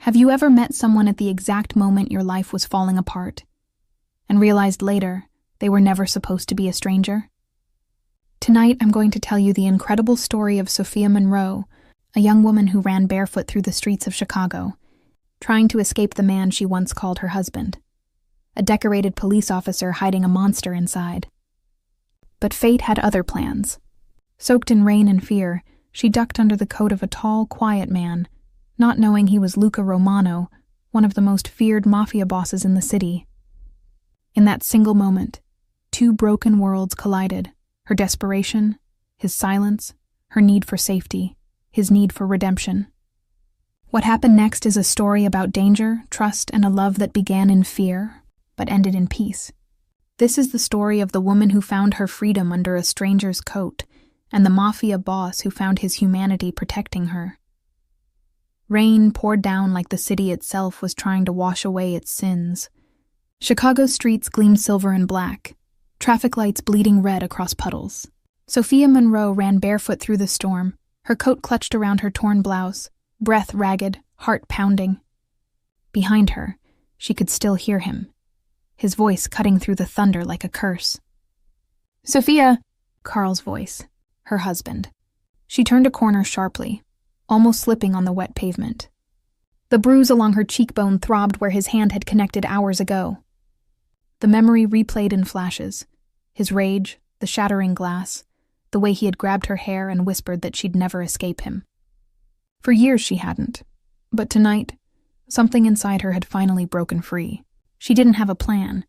Have you ever met someone at the exact moment your life was falling apart and realized later they were never supposed to be a stranger? Tonight, I'm going to tell you the incredible story of Sophia Monroe, a young woman who ran barefoot through the streets of Chicago, trying to escape the man she once called her husband, a decorated police officer hiding a monster inside. But fate had other plans. Soaked in rain and fear, she ducked under the coat of a tall, quiet man, not knowing he was Luca Romano, one of the most feared Mafia bosses in the city. In that single moment, two broken worlds collided. Her desperation, his silence, her need for safety, his need for redemption. What happened next is a story about danger, trust, and a love that began in fear, but ended in peace. This is the story of the woman who found her freedom under a stranger's coat, and the Mafia boss who found his humanity protecting her. Rain poured down like the city itself was trying to wash away its sins. Chicago's streets gleamed silver and black, traffic lights bleeding red across puddles. Sophia Monroe ran barefoot through the storm, her coat clutched around her torn blouse, breath ragged, heart pounding. Behind her, she could still hear him, his voice cutting through the thunder like a curse. "Sophia!" Carl's voice, her husband. She turned a corner sharply, almost slipping on the wet pavement. The bruise along her cheekbone throbbed where his hand had connected hours ago. The memory replayed in flashes, his rage, the shattering glass, the way he had grabbed her hair and whispered that she'd never escape him. For years she hadn't, but tonight, something inside her had finally broken free. She didn't have a plan,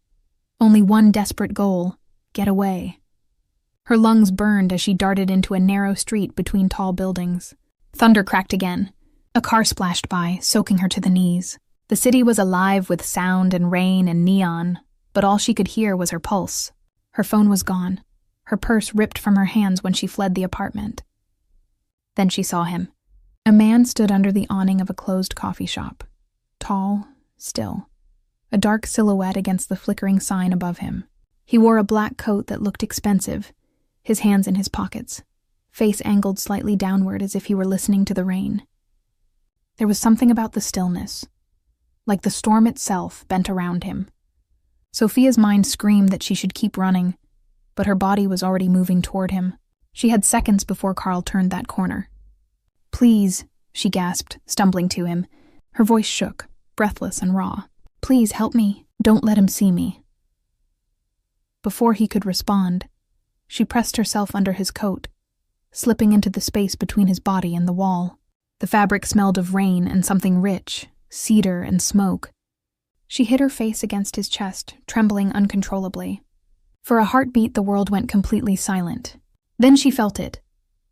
only one desperate goal: get away. Her lungs burned as she darted into a narrow street between tall buildings. Thunder cracked again. A car splashed by, soaking her to the knees. The city was alive with sound and rain and neon, but all she could hear was her pulse. Her phone was gone, her purse ripped from her hands when she fled the apartment. Then she saw him. A man stood under the awning of a closed coffee shop. Tall, still. A dark silhouette against the flickering sign above him. He wore a black coat that looked expensive, his hands in his pockets, face angled slightly downward as if he were listening to the rain. There was something about the stillness, like the storm itself bent around him. Sophia's mind screamed that she should keep running, but her body was already moving toward him. She had seconds before Carl turned that corner. "Please," she gasped, stumbling to him. Her voice shook, breathless and raw. "Please help me. Don't let him see me." Before he could respond, she pressed herself under his coat, slipping into the space between his body and the wall. The fabric smelled of rain and something rich, cedar and smoke. She hid her face against his chest, trembling uncontrollably. For a heartbeat, the world went completely silent. Then she felt it,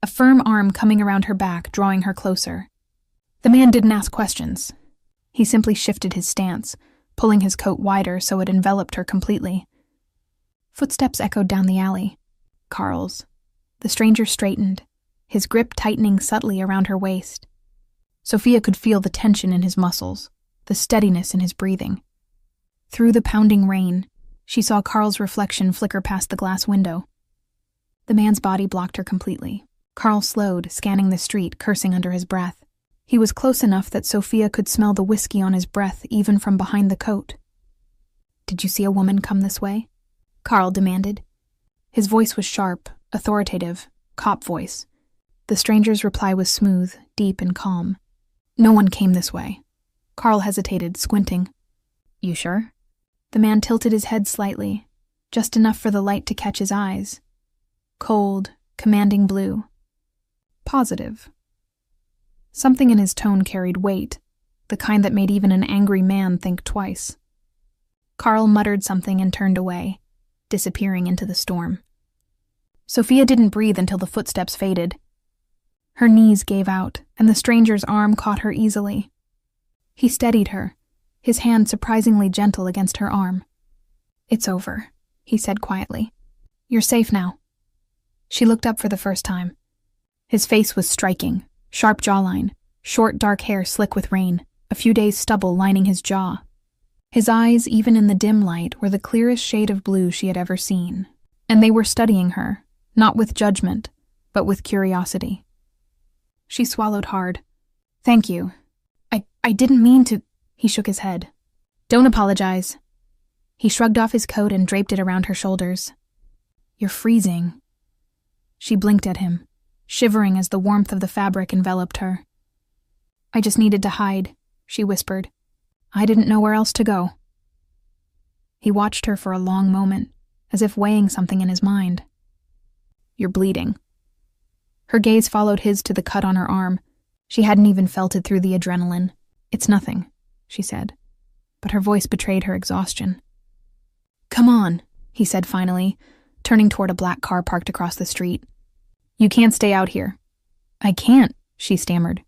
a firm arm coming around her back, drawing her closer. The man didn't ask questions. He simply shifted his stance, pulling his coat wider so it enveloped her completely. Footsteps echoed down the alley. Carl's. The stranger straightened, his grip tightening subtly around her waist. Sophia could feel the tension in his muscles, the steadiness in his breathing. Through the pounding rain, she saw Carl's reflection flicker past the glass window. The man's body blocked her completely. Carl slowed, scanning the street, cursing under his breath. He was close enough that Sophia could smell the whiskey on his breath even from behind the coat. "Did you see a woman come this way?" Carl demanded. His voice was sharp, authoritative, cop voice. The stranger's reply was smooth, deep, and calm. "No one came this way." Carl hesitated, squinting. "You sure?" The man tilted his head slightly, just enough for the light to catch his eyes. Cold, commanding blue. Positive. Something in his tone carried weight, the kind that made even an angry man think twice. Carl muttered something and turned away, disappearing into the storm. Sophia didn't breathe until the footsteps faded. Her knees gave out, and the stranger's arm caught her easily. He steadied her, his hand surprisingly gentle against her arm. "It's over," he said quietly. "You're safe now." She looked up for the first time. His face was striking, sharp jawline, short dark hair slick with rain, a few days' stubble lining his jaw. His eyes, even in the dim light, were the clearest shade of blue she had ever seen, and they were studying her, not with judgment, but with curiosity. She swallowed hard. "Thank you." I didn't mean to. He shook his head. Don't apologize. He shrugged off his coat and draped it around her shoulders. You're freezing. She blinked at him, shivering as the warmth of the fabric enveloped her. I just needed to hide, she whispered. I didn't know where else to go. He watched her for a long moment, as if weighing something in his mind. You're bleeding. Her gaze followed his to the cut on her arm. She hadn't even felt it through the adrenaline. It's nothing, she said, but her voice betrayed her exhaustion. Come on, he said finally, turning toward a black car parked across the street. You can't stay out here. I can't, she stammered.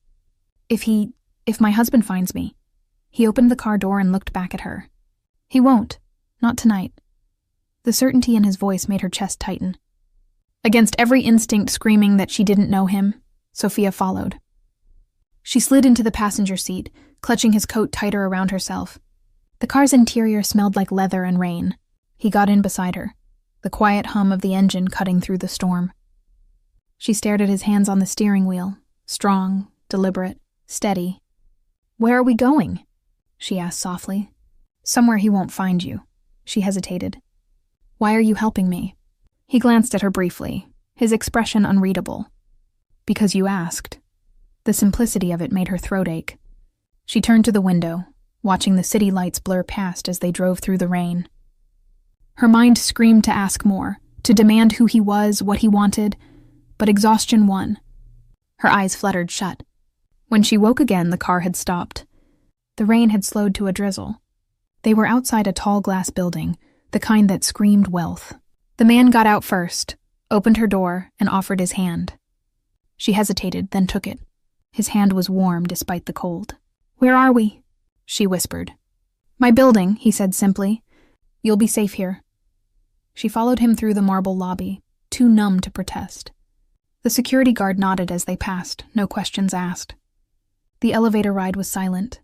If my husband finds me. He opened the car door and looked back at her. He won't. Not tonight. The certainty in his voice made her chest tighten. Against every instinct screaming that she didn't know him, Sophia followed. She slid into the passenger seat, clutching his coat tighter around herself. The car's interior smelled like leather and rain. He got in beside her, the quiet hum of the engine cutting through the storm. She stared at his hands on the steering wheel, strong, deliberate, steady. Where are we going? She asked softly. Somewhere he won't find you. She hesitated. Why are you helping me? He glanced at her briefly, his expression unreadable. Because you asked. The simplicity of it made her throat ache. She turned to the window, watching the city lights blur past as they drove through the rain. Her mind screamed to ask more, to demand who he was, what he wanted, but exhaustion won. Her eyes fluttered shut. When she woke again, the car had stopped. The rain had slowed to a drizzle. They were outside a tall glass building, the kind that screamed wealth. The man got out first, opened her door, and offered his hand. She hesitated, then took it. His hand was warm despite the cold. Where are we? She whispered. My building, he said simply. You'll be safe here. She followed him through the marble lobby, too numb to protest. The security guard nodded as they passed, no questions asked. The elevator ride was silent,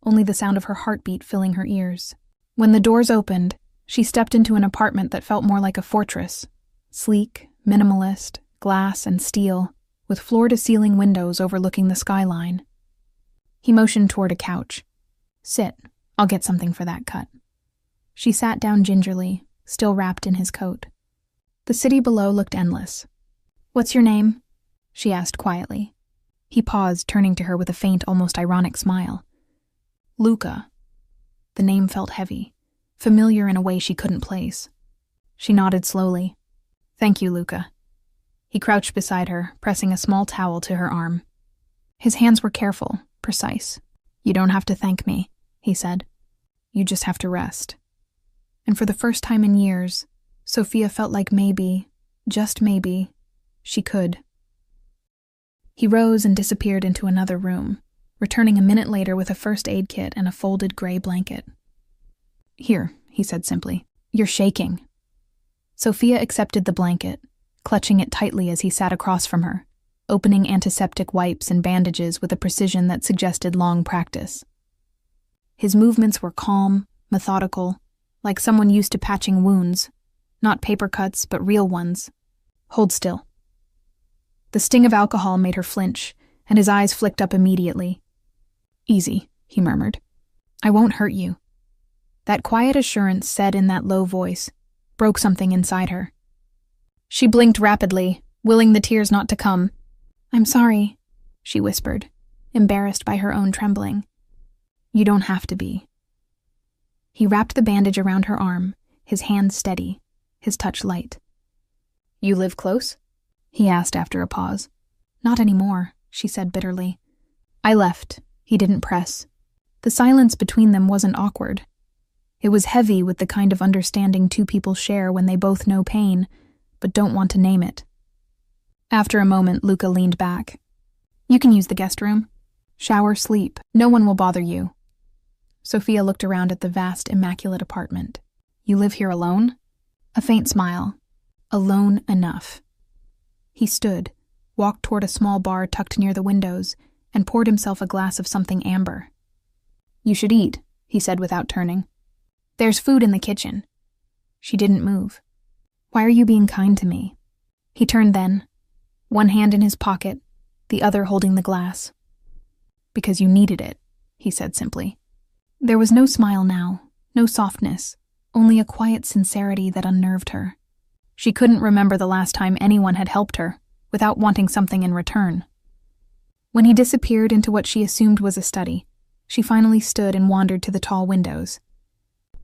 only the sound of her heartbeat filling her ears. When the doors opened, she stepped into an apartment that felt more like a fortress, sleek, minimalist, glass and steel, with floor-to-ceiling windows overlooking the skyline. He motioned toward a couch. Sit, I'll get something for that cut. She sat down gingerly, still wrapped in his coat. The city below looked endless. What's your name? She asked quietly. He paused, turning to her with a faint, almost ironic smile. Luca. The name felt heavy, familiar in a way she couldn't place. She nodded slowly. Thank you, Luca. He crouched beside her, pressing a small towel to her arm. His hands were careful, precise. You don't have to thank me, he said. You just have to rest. And for the first time in years, Sophia felt like maybe, just maybe, she could. He rose and disappeared into another room, returning a minute later with a first aid kit and a folded gray blanket. Here, he said simply. You're shaking. Sophia accepted the blanket, clutching it tightly as he sat across from her, opening antiseptic wipes and bandages with a precision that suggested long practice. His movements were calm, methodical, like someone used to patching wounds, not paper cuts, but real ones. Hold still. The sting of alcohol made her flinch, and his eyes flicked up immediately. Easy, he murmured. I won't hurt you. That quiet assurance said in that low voice broke something inside her. She blinked rapidly, willing the tears not to come. I'm sorry, she whispered, embarrassed by her own trembling. You don't have to be. He wrapped the bandage around her arm, his hand steady, his touch light. You live close? He asked after a pause. Not anymore, she said bitterly. I left. He didn't press. The silence between them wasn't awkward. It was heavy with the kind of understanding two people share when they both know pain, but don't want to name it. After a moment, Luca leaned back. You can use the guest room. Shower, sleep. No one will bother you. Sophia looked around at the vast, immaculate apartment. You live here alone? A faint smile. Alone enough. He stood, walked toward a small bar tucked near the windows, and poured himself a glass of something amber. You should eat, he said without turning. There's food in the kitchen. She didn't move. Why are you being kind to me? He turned then, one hand in his pocket, the other holding the glass. Because you needed it, he said simply. There was no smile now, no softness, only a quiet sincerity that unnerved her. She couldn't remember the last time anyone had helped her, without wanting something in return. When he disappeared into what she assumed was a study, she finally stood and wandered to the tall windows.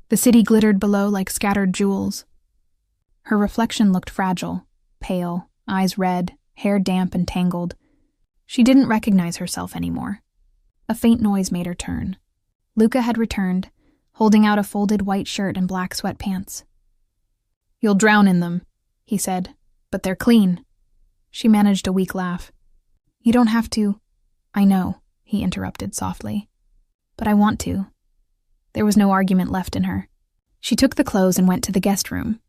The city glittered below like scattered jewels. Her reflection looked fragile, pale, eyes red, hair damp and tangled. She didn't recognize herself anymore. A faint noise made her turn. Luca had returned, holding out a folded white shirt and black sweatpants. "You'll drown in them," he said, "but they're clean." She managed a weak laugh. "You don't have to." "I know," he interrupted softly. "But I want to." There was no argument left in her. She took the clothes and went to the guest room.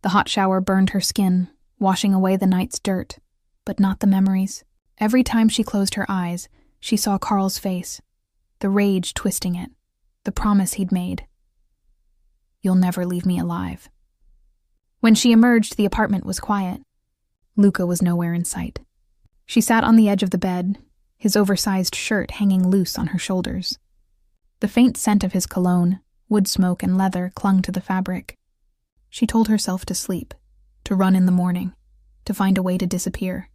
The hot shower burned her skin, washing away the night's dirt, but not the memories. Every time she closed her eyes, she saw Carl's face, the rage twisting it, the promise he'd made. "You'll never leave me alive." When she emerged, the apartment was quiet. Luca was nowhere in sight. She sat on the edge of the bed, his oversized shirt hanging loose on her shoulders. The faint scent of his cologne, wood smoke and leather clung to the fabric. She told herself to sleep, to run in the morning, to find a way to disappear.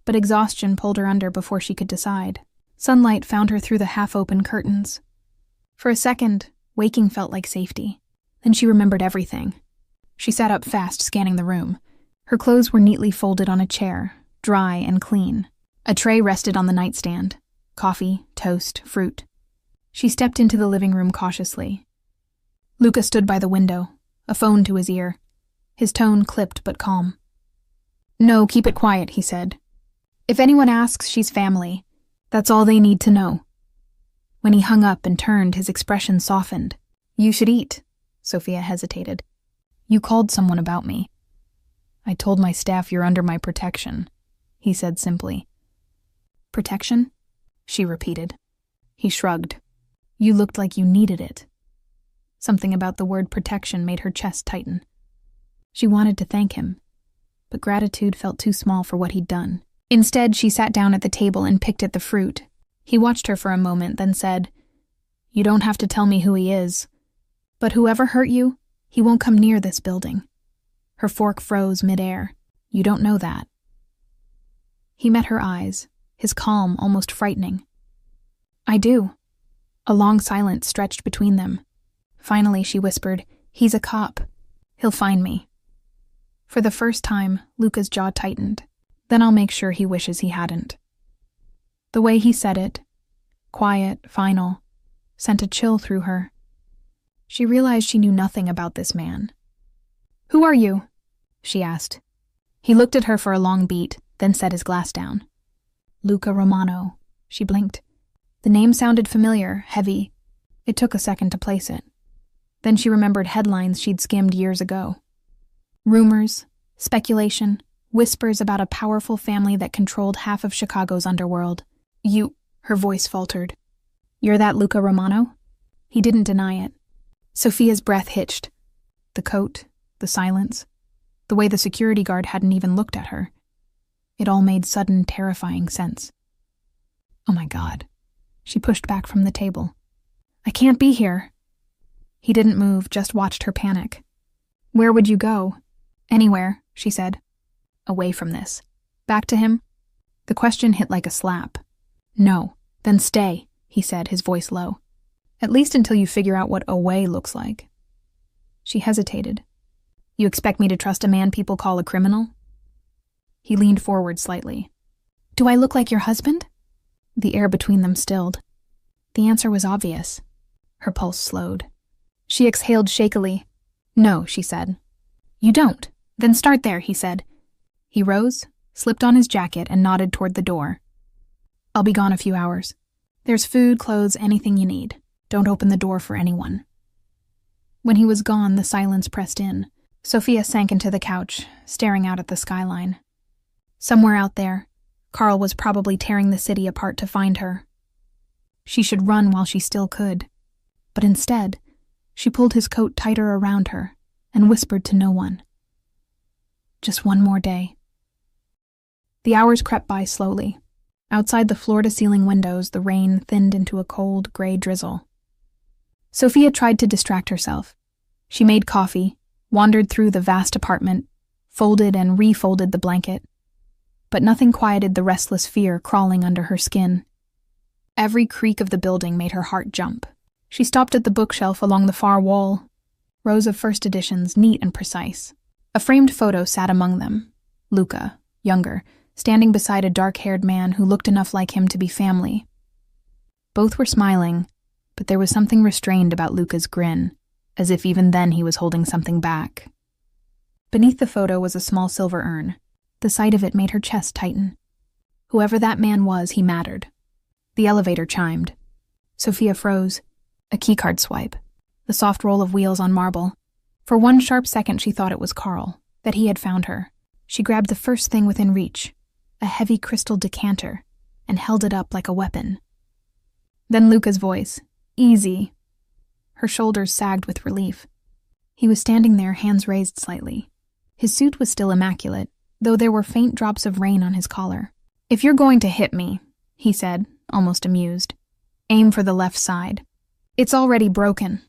But exhaustion pulled her under before she could decide. Sunlight found her through the half-open curtains. For a second, waking felt like safety. Then she remembered everything. She sat up fast, scanning the room. Her clothes were neatly folded on a chair, dry and clean. A tray rested on the nightstand. Coffee, toast, fruit. She stepped into the living room cautiously. Luca stood by the window, a phone to his ear. His tone clipped but calm. "No, keep it quiet," he said. "If anyone asks, she's family. That's all they need to know." When he hung up and turned, his expression softened. "You should eat." Sophia hesitated. "You called someone about me." "I told my staff you're under my protection," he said simply. "Protection?" she repeated. He shrugged. "You looked like you needed it." Something about the word protection made her chest tighten. She wanted to thank him, but gratitude felt too small for what he'd done. Instead, she sat down at the table and picked at the fruit. He watched her for a moment, then said, "You don't have to tell me who he is. But whoever hurt you, he won't come near this building." Her fork froze midair. "You don't know that." He met her eyes, his calm almost frightening. "I do." A long silence stretched between them. Finally, she whispered, "He's a cop. He'll find me." For the first time, Luca's jaw tightened. "Then I'll make sure he wishes he hadn't." The way he said it, quiet, final, sent a chill through her. She realized she knew nothing about this man. "Who are you?" she asked. He looked at her for a long beat, then set his glass down. "Luca Romano." She blinked. The name sounded familiar, heavy. It took a second to place it. Then she remembered headlines she'd skimmed years ago. Rumors, speculation, whispers about a powerful family that controlled half of Chicago's underworld. "You," her voice faltered. "You're that Luca Romano?" He didn't deny it. Sophia's breath hitched. The coat, the silence, the way the security guard hadn't even looked at her. It all made sudden, terrifying sense. "Oh my God." She pushed back from the table. "I can't be here." He didn't move, just watched her panic. "Where would you go?" "Anywhere," she said. "Away from this." "Back to him?" The question hit like a slap. "No." "Then stay," he said, his voice low. "At least until you figure out what away looks like." She hesitated. "You expect me to trust a man people call a criminal?" He leaned forward slightly. "Do I look like your husband?" The air between them stilled. The answer was obvious. Her pulse slowed. She exhaled shakily. "No," she said. "You don't? Then start there," he said. He rose, slipped on his jacket, and nodded toward the door. "I'll be gone a few hours. There's food, clothes, anything you need. Don't open the door for anyone." When he was gone, the silence pressed in. Sophia sank into the couch, staring out at the skyline. Somewhere out there, Carl was probably tearing the city apart to find her. She should run while she still could. But instead, she pulled his coat tighter around her and whispered to no one. Just one more day. The hours crept by slowly. Outside the floor-to-ceiling windows, the rain thinned into a cold, gray drizzle. Sophia tried to distract herself. She made coffee, wandered through the vast apartment, folded and refolded the blanket. But nothing quieted the restless fear crawling under her skin. Every creak of the building made her heart jump. She stopped at the bookshelf along the far wall, rows of first editions, neat and precise. A framed photo sat among them. Luca, younger, standing beside a dark-haired man who looked enough like him to be family. Both were smiling, but there was something restrained about Luca's grin, as if even then he was holding something back. Beneath the photo was a small silver urn. The sight of it made her chest tighten. Whoever that man was, he mattered. The elevator chimed. Sophia froze. A keycard swipe. The soft roll of wheels on marble. For one sharp second she thought it was Carl, that he had found her. She grabbed the first thing within reach, a heavy crystal decanter, and held it up like a weapon. Then Luca's voice. Easy. Her shoulders sagged with relief. He was standing there, hands raised slightly. His suit was still immaculate, though there were faint drops of rain on his collar. "If you're going to hit me," he said, almost amused, "aim for the left side. It's already broken."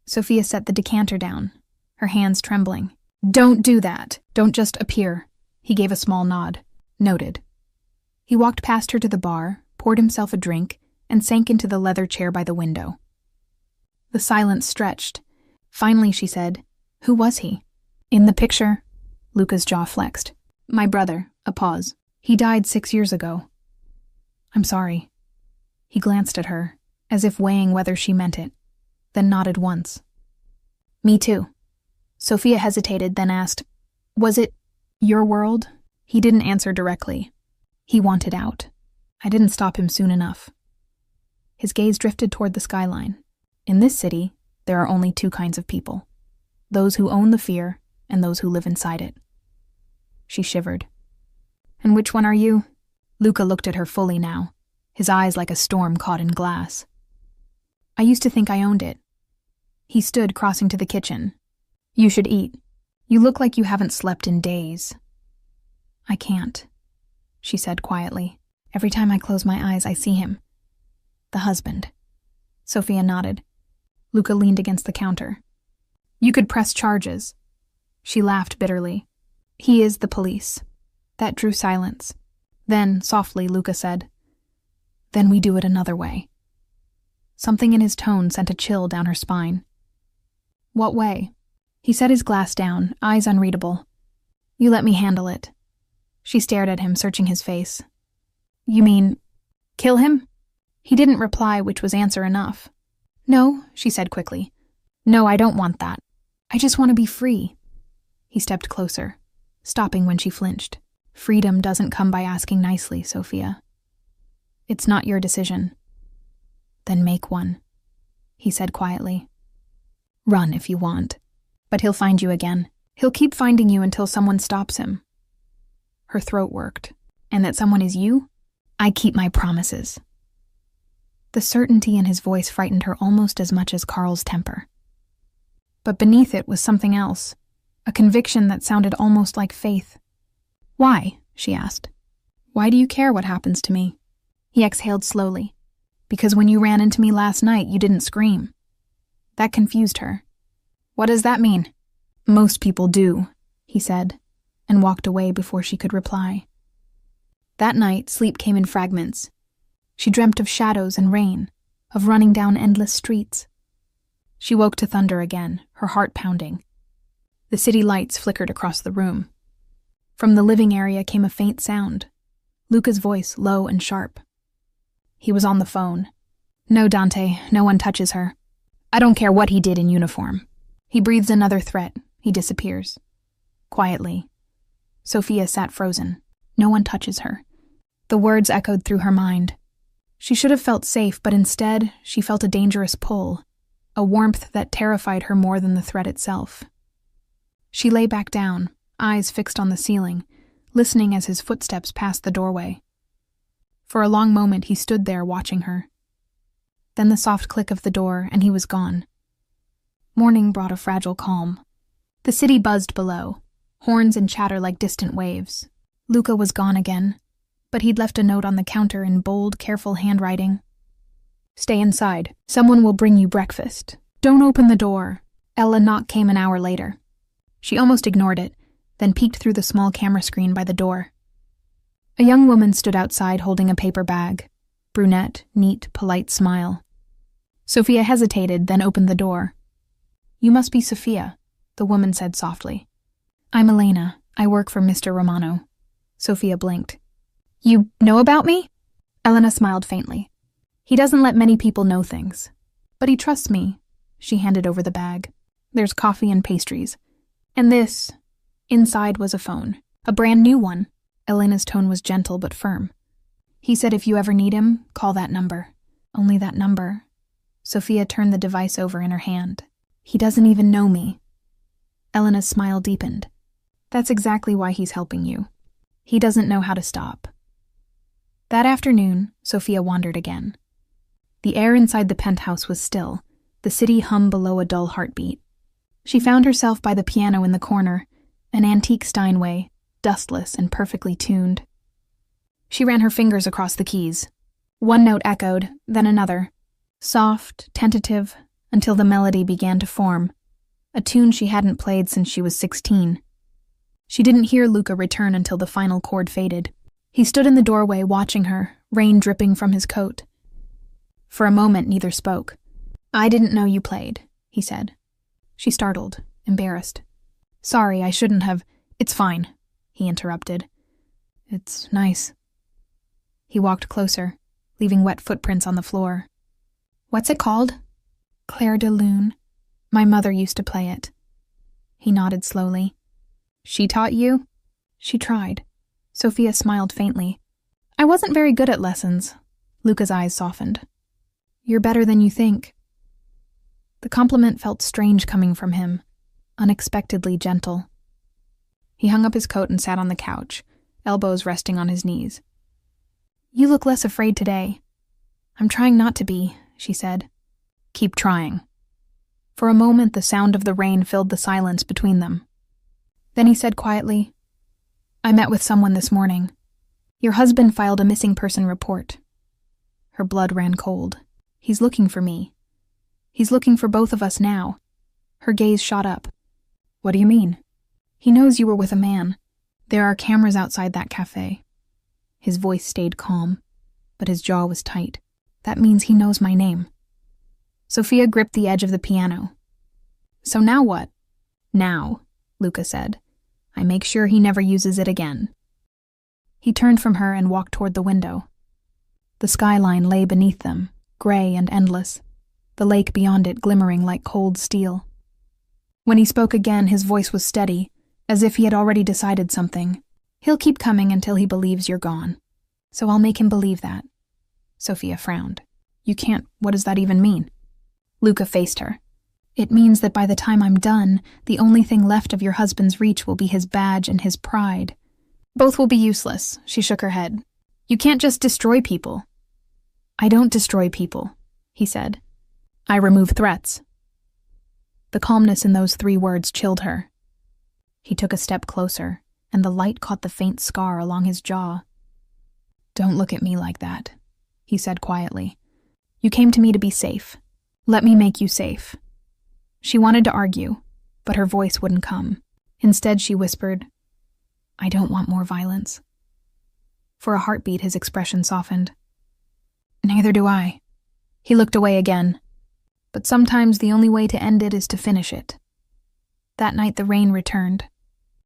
Sophia set the decanter down, her hands trembling. "Don't do that. Don't just appear." He gave a small nod. Noted. He walked past her to the bar, poured himself a drink, and sank into the leather chair by the window. The silence stretched. Finally, she said, "Who was he?" "In the picture." Luca's jaw flexed. "My brother." A pause. "He died 6 years ago." "I'm sorry." He glanced at her, as if weighing whether she meant it, then nodded once. "Me too." Sophia hesitated, then asked, "Was it your world?" He didn't answer directly. He wanted out. I didn't stop him soon enough. His gaze drifted toward the skyline. In this city, there are only two kinds of people. Those who own the fear and those who live inside it. She shivered. "And which one are you?" Luca looked at her fully now, his eyes like a storm caught in glass. "I used to think I owned it." He stood, crossing to the kitchen. "You should eat. You look like you haven't slept in days." "I can't," she said quietly. "Every time I close my eyes, I see him. The husband." Sophia nodded. Luca leaned against the counter. "You could press charges." She laughed bitterly. "He is the police." That drew silence. Then, softly, Luca said, "Then we do it another way." Something in his tone sent a chill down her spine. "What way?" He set his glass down, eyes unreadable. "You let me handle it." She stared at him, searching his face. "You mean, kill him?" He didn't reply, which was answer enough. "No," she said quickly. "No, I don't want that. I just want to be free." He stepped closer, stopping when she flinched. "Freedom doesn't come by asking nicely, Sophia. It's not your decision." "Then make one," he said quietly. "Run if you want, but he'll find you again. He'll keep finding you until someone stops him." Her throat worked. "And that someone is you? I keep my promises." The certainty in his voice frightened her almost as much as Carl's temper. But beneath it was something else, a conviction that sounded almost like faith. "Why?" she asked. "Why do you care what happens to me?" He exhaled slowly. "Because when you ran into me last night, you didn't scream." That confused her. "What does that mean?" "Most people do," he said, and walked away before she could reply. That night, sleep came in fragments. She dreamt of shadows and rain, of running down endless streets. She woke to thunder again, her heart pounding. The city lights flickered across the room. From the living area came a faint sound, Luca's voice low and sharp. He was on the phone. "No, Dante, no one touches her. I don't care what he did in uniform." He breathes another threat. He disappears. Quietly. Sophia sat frozen. No one touches her. The words echoed through her mind. She should have felt safe, but instead, she felt a dangerous pull, a warmth that terrified her more than the threat itself. She lay back down, eyes fixed on the ceiling, listening as his footsteps passed the doorway. For a long moment, he stood there watching her. Then the soft click of the door, and he was gone. Morning brought a fragile calm. The city buzzed below, horns and chatter like distant waves. Luca was gone again. but he'd left a note on the counter in bold, careful handwriting. "Stay inside. Someone will bring you breakfast. Don't open the door." Ella knock came an hour later. She almost ignored it, then peeked through the small camera screen by the door. A young woman stood outside holding a paper bag. Brunette, neat, polite smile. Sophia hesitated, then opened the door. "You must be Sophia," the woman said softly. "I'm Elena. I work for Mr. Romano." Sophia blinked. "You know about me?" Elena smiled faintly. "He doesn't let many people know things. But he trusts me." She handed over the bag. "There's coffee and pastries. And this." Inside was a phone. A brand new one. Elena's tone was gentle but firm. "He said if you ever need him, call that number." "Only that number?" Sophia turned the device over in her hand. "He doesn't even know me." Elena's smile deepened. "That's exactly why he's helping you. He doesn't know how to stop." That afternoon, Sophia wandered again. The air inside the penthouse was still, the city hummed below a dull heartbeat. She found herself by the piano in the corner, an antique Steinway, dustless and perfectly tuned. She ran her fingers across the keys. One note echoed, then another, soft, tentative, until the melody began to form, a tune she hadn't played since she was 16. She didn't hear Luca return until the final chord faded. He stood in the doorway watching her, rain dripping from his coat. For a moment, neither spoke. "I didn't know you played," he said. She startled, embarrassed. "Sorry, I shouldn't have—" "It's fine," he interrupted. "It's nice." He walked closer, leaving wet footprints on the floor. "What's it called?" "Clair de Lune. My mother used to play it." He nodded slowly. "She taught you?" "She tried." Sophia smiled faintly. "I wasn't very good at lessons." Luca's eyes softened. "You're better than you think." The compliment felt strange coming from him, unexpectedly gentle. He hung up his coat and sat on the couch, elbows resting on his knees. "You look less afraid today." "I'm trying not to be," she said. "Keep trying." For a moment, the sound of the rain filled the silence between them. Then he said quietly, "I met with someone this morning. Your husband filed a missing person report." Her blood ran cold. "He's looking for me. He's looking for both of us now." Her gaze shot up. "What do you mean?" "He knows you were with a man. There are cameras outside that cafe." His voice stayed calm, but his jaw was tight. "That means he knows my name." Sophia gripped the edge of the piano. "So now what?" "Now," Luca said, "I make sure he never uses it again." He turned from her and walked toward the window. The skyline lay beneath them, gray and endless, the lake beyond it glimmering like cold steel. When he spoke again, his voice was steady, as if he had already decided something. "He'll keep coming until he believes you're gone. So I'll make him believe that." Sophia frowned. "You can't. What does that even mean?" Luca faced her. "It means that by the time I'm done, the only thing left of your husband's reach will be his badge and his pride. Both will be useless." She shook her head. "You can't just destroy people." "I don't destroy people," he said. "I remove threats." The calmness in those 3 words chilled her. He took a step closer, and the light caught the faint scar along his jaw. "Don't look at me like that," he said quietly. "You came to me to be safe. Let me make you safe." She wanted to argue, but her voice wouldn't come. Instead, she whispered, "I don't want more violence." For a heartbeat, his expression softened. "Neither do I." He looked away again. "But sometimes the only way to end it is to finish it." That night the rain returned.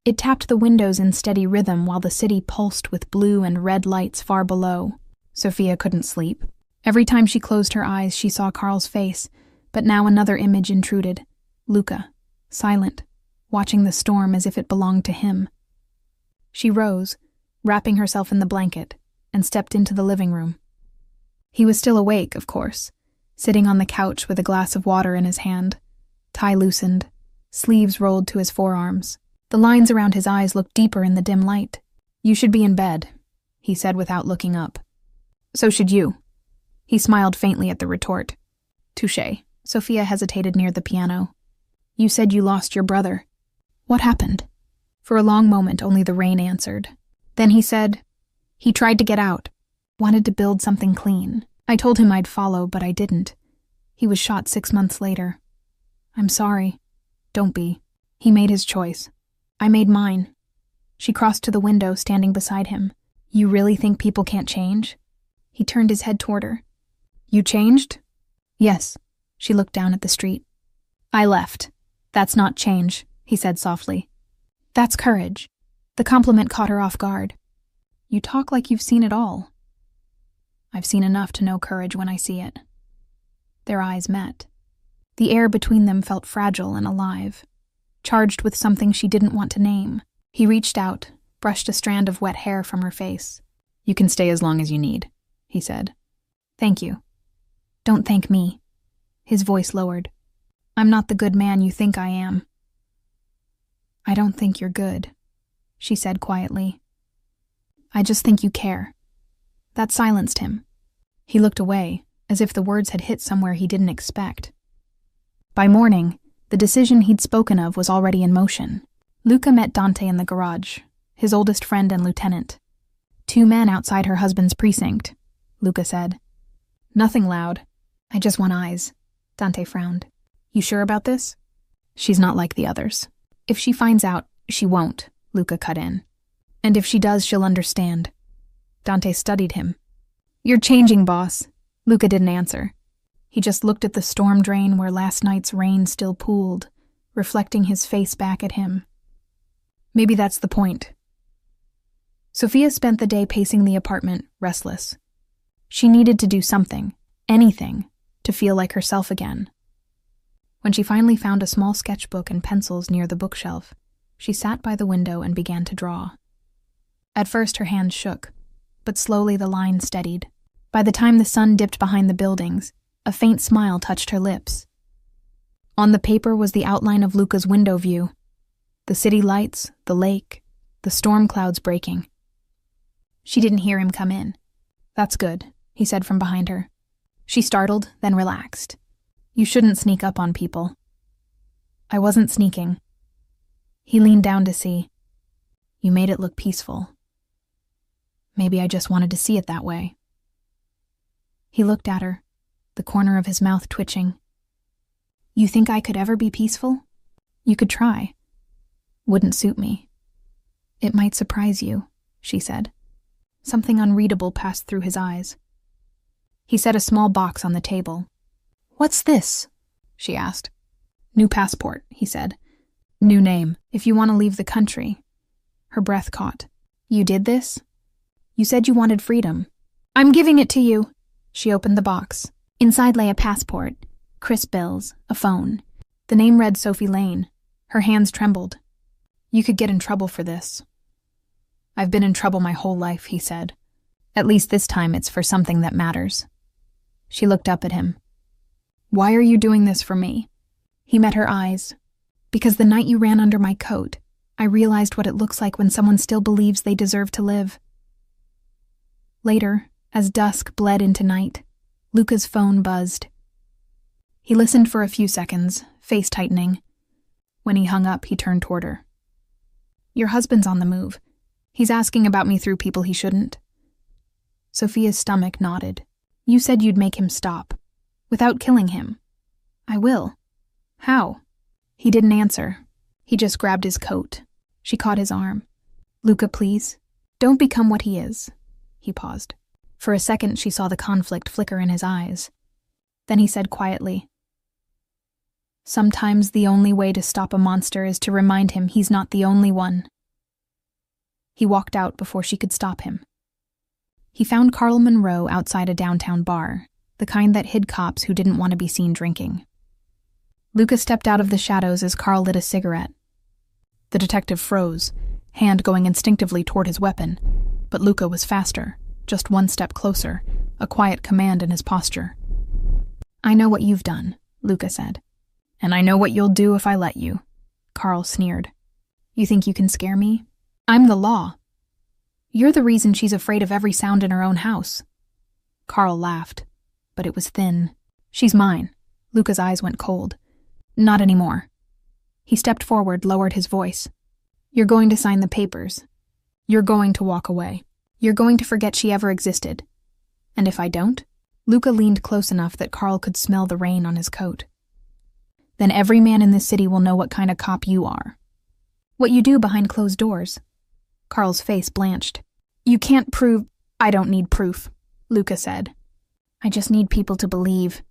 It tapped the windows in steady rhythm while the city pulsed with blue and red lights far below. Sophia couldn't sleep. Every time she closed her eyes, she saw Carl's face, but now another image intruded. Luca, silent, watching the storm as if it belonged to him. She rose, wrapping herself in the blanket, and stepped into the living room. He was still awake, of course, sitting on the couch with a glass of water in his hand, tie loosened, sleeves rolled to his forearms. The lines around his eyes looked deeper in the dim light. "You should be in bed," he said without looking up. "So should you." He smiled faintly at the retort. "Touché." Sophia hesitated near the piano. "You said you lost your brother. What happened?" For a long moment, only the rain answered. Then he said, He tried to get out, wanted to build something clean. I told him I'd follow, but I didn't. He was shot 6 months later. I'm sorry. Don't be. He made his choice. I made mine. She crossed to the window, standing beside him. You really think people can't change? He turned his head toward her. You changed? Yes. She looked down at the street. I left. That's not change, he said softly. That's courage. The compliment caught her off guard. You talk like you've seen it all. I've seen enough to know courage when I see it. Their eyes met. The air between them felt fragile and alive, charged with something she didn't want to name. He reached out, brushed a strand of wet hair from her face. You can stay as long as you need, he said. Thank you. Don't thank me. His voice lowered. I'm not the good man you think I am. I don't think you're good, she said quietly. I just think you care. That silenced him. He looked away, as if the words had hit somewhere he didn't expect. By morning, the decision he'd spoken of was already in motion. Luca met Dante in the garage, his oldest friend and lieutenant. 2 men outside her husband's precinct, Luca said. Nothing loud. I just want eyes. Dante frowned. You sure about this? She's not like the others. If she finds out, she won't, Luca cut in. And if she does, she'll understand. Dante studied him. You're changing, boss. Luca didn't answer. He just looked at the storm drain where last night's rain still pooled, reflecting his face back at him. Maybe that's the point. Sophia spent the day pacing the apartment, restless. She needed to do something, anything, to feel like herself again. When she finally found a small sketchbook and pencils near the bookshelf, she sat by the window and began to draw. At first her hands shook, but slowly the line steadied. By the time the sun dipped behind the buildings, a faint smile touched her lips. On the paper was the outline of Luca's window view. The city lights, the lake, the storm clouds breaking. She didn't hear him come in. That's good, he said from behind her. She startled, then relaxed. You shouldn't sneak up on people. I wasn't sneaking. He leaned down to see. You made it look peaceful. Maybe I just wanted to see it that way. He looked at her, the corner of his mouth twitching. You think I could ever be peaceful? You could try. Wouldn't suit me. It might surprise you, she said. Something unreadable passed through his eyes. He set a small box on the table. What's this? She asked. New passport, he said. New name, if you want to leave the country. Her breath caught. You did this? You said you wanted freedom. I'm giving it to you. She opened the box. Inside lay a passport, crisp bills, a phone. The name read Sophie Lane. Her hands trembled. You could get in trouble for this. I've been in trouble my whole life, he said. At least this time it's for something that matters. She looked up at him. Why are you doing this for me? He met her eyes. Because the night you ran under my coat, I realized what it looks like when someone still believes they deserve to live. Later, as dusk bled into night, Luca's phone buzzed. He listened for a few seconds, face tightening. When he hung up, he turned toward her. Your husband's on the move. He's asking about me through people he shouldn't. Sophia's stomach nodded. You said you'd make him stop. Without killing him. I will. How? He didn't answer. He just grabbed his coat. She caught his arm. Luca, please. Don't become what he is. He paused. For a second, she saw the conflict flicker in his eyes. Then he said quietly, sometimes the only way to stop a monster is to remind him he's not the only one. He walked out before she could stop him. He found Carl Monroe outside a downtown bar, the kind that hid cops who didn't want to be seen drinking. Luca stepped out of the shadows as Carl lit a cigarette. The detective froze, hand going instinctively toward his weapon, but Luca was faster, just one step closer, a quiet command in his posture. I know what you've done, Luca said. And I know what you'll do if I let you, Carl sneered. You think you can scare me? I'm the law. You're the reason she's afraid of every sound in her own house. Carl laughed, but it was thin. She's mine. Luca's eyes went cold. Not anymore. He stepped forward, lowered his voice. You're going to sign the papers. You're going to walk away. You're going to forget she ever existed. And if I don't? Luca leaned close enough that Carl could smell the rain on his coat. Then every man in this city will know what kind of cop you are. What you do behind closed doors. Carl's face blanched. You can't prove— I don't need proof, Luca said. I just need people to believe.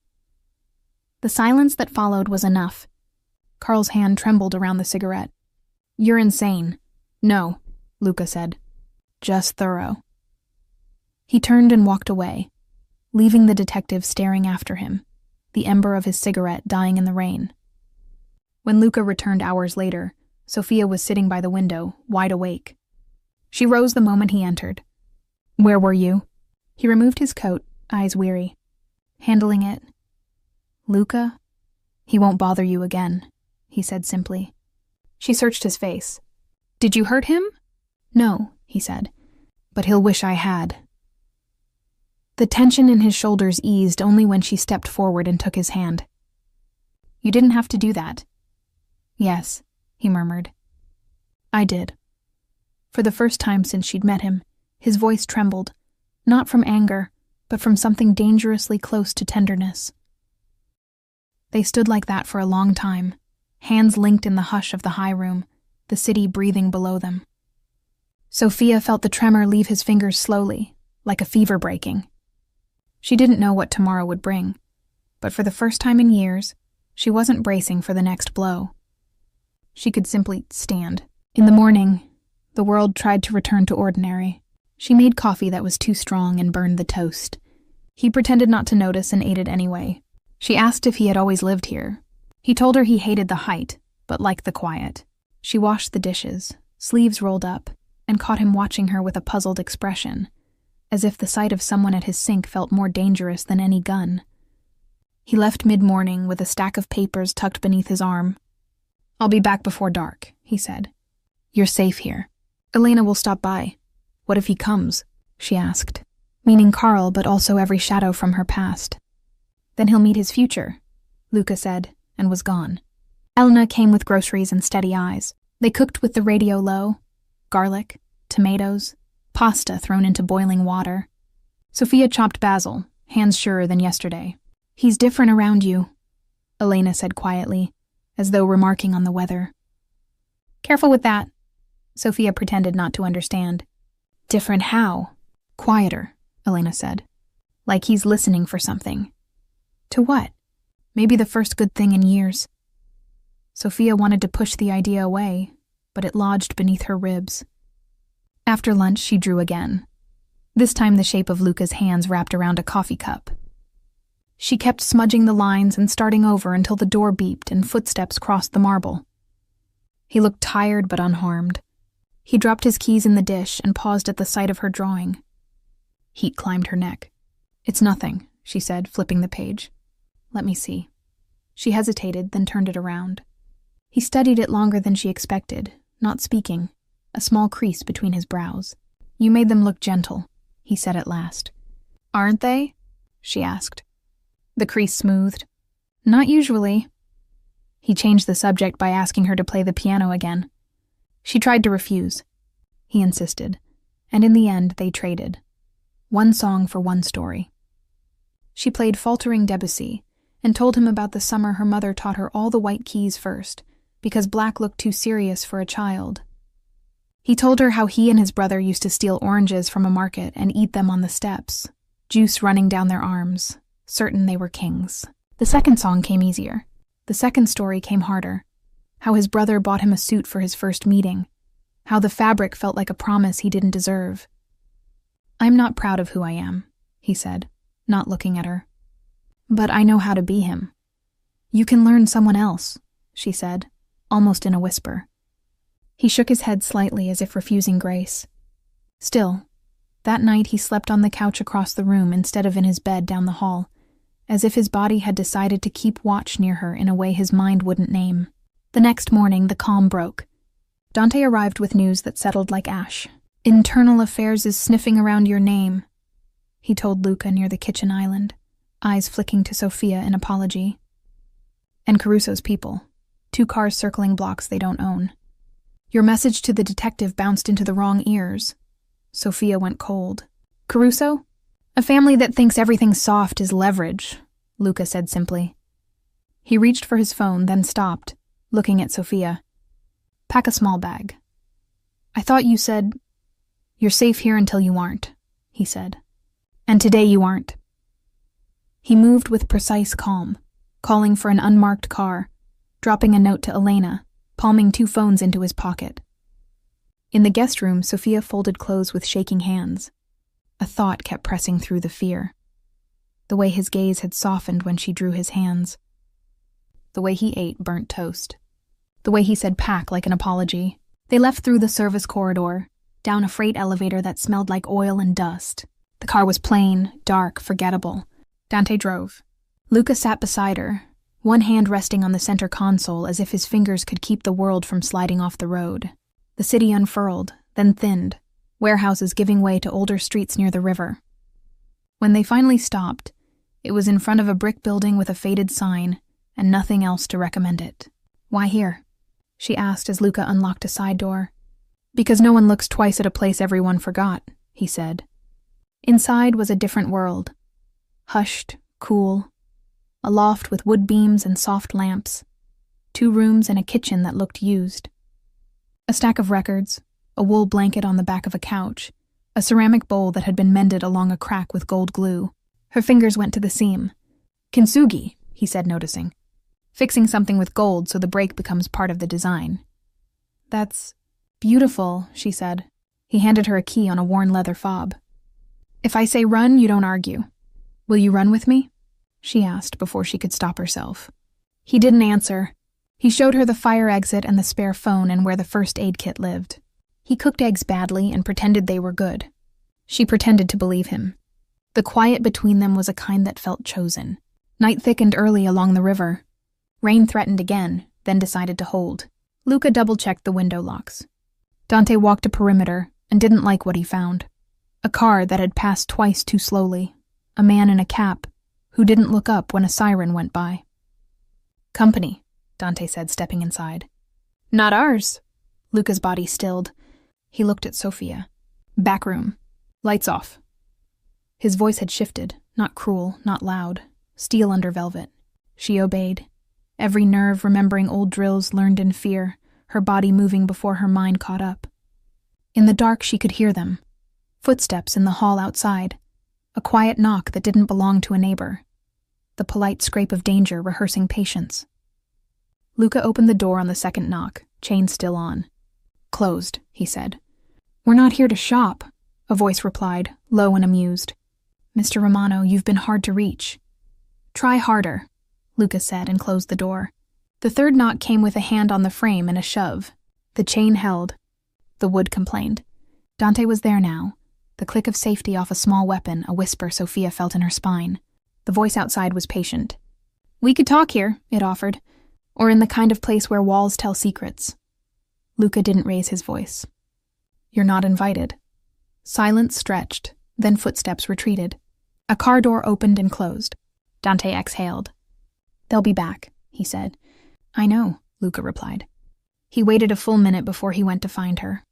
The silence that followed was enough. Carl's hand trembled around the cigarette. You're insane. No, Luca said. Just thorough. He turned and walked away, leaving the detective staring after him, the ember of his cigarette dying in the rain. When Luca returned hours later, Sophia was sitting by the window, wide awake. She rose the moment he entered. Where were you? He removed his coat, eyes weary. Handling it. Luca? He won't bother you again, he said simply. She searched his face. Did you hurt him? No, he said, but he'll wish I had. The tension in his shoulders eased only when she stepped forward and took his hand. You didn't have to do that. Yes, he murmured. I did. For the first time since she'd met him, his voice trembled, not from anger, but from something dangerously close to tenderness. They stood like that for a long time, hands linked in the hush of the high room, the city breathing below them. Sophia felt the tremor leave his fingers slowly, like a fever breaking. She didn't know what tomorrow would bring, but for the first time in years, she wasn't bracing for the next blow. She could simply stand. In the morning, the world tried to return to ordinary. She made coffee that was too strong and burned the toast. He pretended not to notice and ate it anyway. She asked if he had always lived here. He told her he hated the height, but liked the quiet. She washed the dishes, sleeves rolled up, and caught him watching her with a puzzled expression, as if the sight of someone at his sink felt more dangerous than any gun. He left mid-morning with a stack of papers tucked beneath his arm. I'll be back before dark, he said. You're safe here. Elena will stop by. What if he comes? She asked, meaning Carl, but also every shadow from her past. Then he'll meet his future, Luca said, and was gone. Elena came with groceries and steady eyes. They cooked with the radio low, garlic, tomatoes, pasta thrown into boiling water. Sophia chopped basil, hands surer than yesterday. He's different around you, Elena said quietly, as though remarking on the weather. Careful with that. Sophia pretended not to understand. Different how? Quieter, Elena said. Like he's listening for something. To what? Maybe the first good thing in years. Sophia wanted to push the idea away, but it lodged beneath her ribs. After lunch, she drew again. This time the shape of Luca's hands wrapped around a coffee cup. She kept smudging the lines and starting over until the door beeped and footsteps crossed the marble. He looked tired but unharmed. He dropped his keys in the dish and paused at the sight of her drawing. Heat climbed her neck. It's nothing, she said, flipping the page. Let me see. She hesitated, then turned it around. He studied it longer than she expected, not speaking, a small crease between his brows. You made them look gentle, he said at last. Aren't they? She asked. The crease smoothed. Not usually. He changed the subject by asking her to play the piano again. She tried to refuse. He insisted, and in the end they traded. One song for one story. She played faltering Debussy and told him about the summer her mother taught her all the white keys first, because black looked too serious for a child. He told her how he and his brother used to steal oranges from a market and eat them on the steps, juice running down their arms, certain they were kings. The second song came easier. The second story came harder. How his brother bought him a suit for his first meeting. How the fabric felt like a promise he didn't deserve. I'm not proud of who I am, he said, not looking at her. But I know how to be him. You can learn someone else, she said, almost in a whisper. He shook his head slightly as if refusing grace. Still, that night he slept on the couch across the room instead of in his bed down the hall, as if his body had decided to keep watch near her in a way his mind wouldn't name. The next morning, the calm broke. Dante arrived with news that settled like ash. Internal Affairs is sniffing around your name, he told Luca near the kitchen island, eyes flicking to Sophia in apology. And Caruso's people. 2 cars circling blocks they don't own. Your message to the detective bounced into the wrong ears. Sophia went cold. Caruso? A family that thinks everything soft is leverage, Luca said simply. He reached for his phone, then stopped, looking at Sophia. Pack a small bag. I thought you said, you're safe here until you aren't, he said. And today you aren't. He moved with precise calm, calling for an unmarked car, dropping a note to Elena, palming 2 phones into his pocket. In the guest room, Sophia folded clothes with shaking hands. A thought kept pressing through the fear. The way his gaze had softened when she drew his hands. The way he ate burnt toast. The way he said pack like an apology. They left through the service corridor, down a freight elevator that smelled like oil and dust. The car was plain, dark, forgettable. Dante drove. Luca sat beside her, one hand resting on the center console as if his fingers could keep the world from sliding off the road. The city unfurled, then thinned, warehouses giving way to older streets near the river. When they finally stopped, it was in front of a brick building with a faded sign and nothing else to recommend it. Why here? She asked as Luca unlocked a side door. Because no one looks twice at a place everyone forgot, he said. Inside was a different world. Hushed, cool. A loft with wood beams and soft lamps. 2 rooms and a kitchen that looked used. A stack of records, a wool blanket on the back of a couch, a ceramic bowl that had been mended along a crack with gold glue. Her fingers went to the seam. Kintsugi, he said, noticing. Fixing something with gold so the break becomes part of the design. That's beautiful, she said. He handed her a key on a worn leather fob. If I say run, you don't argue. Will you run with me? She asked before she could stop herself. He didn't answer. He showed her the fire exit and the spare phone and where the first aid kit lived. He cooked eggs badly and pretended they were good. She pretended to believe him. The quiet between them was a kind that felt chosen. Night thickened early along the river. Rain threatened again, then decided to hold. Luca double-checked the window locks. Dante walked a perimeter and didn't like what he found. A car that had passed twice too slowly. A man in a cap who didn't look up when a siren went by. Company, Dante said, stepping inside. Not ours. Luca's body stilled. He looked at Sophia. Back room. Lights off. His voice had shifted, not cruel, not loud. Steel under velvet. She obeyed. Every nerve remembering old drills learned in fear, her body moving before her mind caught up. In the dark she could hear them. Footsteps in the hall outside. A quiet knock that didn't belong to a neighbor. The polite scrape of danger rehearsing patience. Luca opened the door on the second knock, chain still on. Closed, he said. We're not here to shop, a voice replied, low and amused. Mr. Romano, you've been hard to reach. Try harder, Luca said and closed the door. The third knock came with a hand on the frame and a shove. The chain held. The wood complained. Dante was there now. The click of safety off a small weapon, a whisper Sophia felt in her spine. The voice outside was patient. We could talk here, it offered, or in the kind of place where walls tell secrets. Luca didn't raise his voice. You're not invited. Silence stretched, then footsteps retreated. A car door opened and closed. Dante exhaled. They'll be back, he said. I know, Luca replied. He waited a full minute before he went to find her.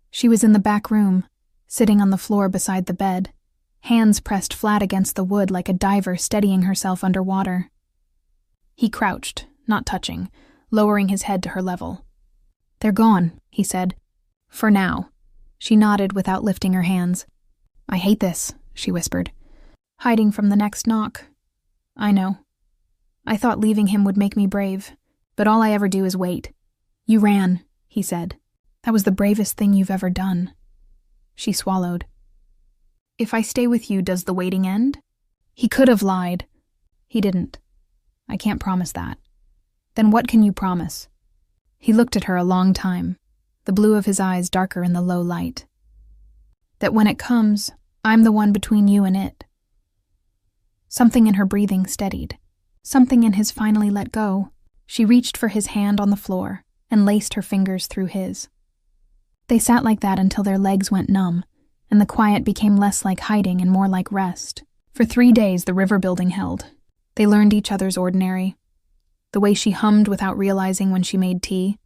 She was in the back room, sitting on the floor beside the bed, hands pressed flat against the wood like a diver steadying herself underwater. He crouched, not touching, lowering his head to her level. They're gone, he said. For now. She nodded without lifting her hands. I hate this, she whispered. Hiding from the next knock. I know. I thought leaving him would make me brave, but all I ever do is wait. You ran, he said. That was the bravest thing you've ever done. She swallowed. If I stay with you, does the waiting end? He could have lied. He didn't. I can't promise that. Then what can you promise? He looked at her a long time, the blue of his eyes darker in the low light. That when it comes, I'm the one between you and it. Something in her breathing steadied. Something in his finally let go. She reached for his hand on the floor and laced her fingers through his. They sat like that until their legs went numb, and the quiet became less like hiding and more like rest. For 3 days the river building held. They learned each other's ordinary. The way she hummed without realizing when she made tea.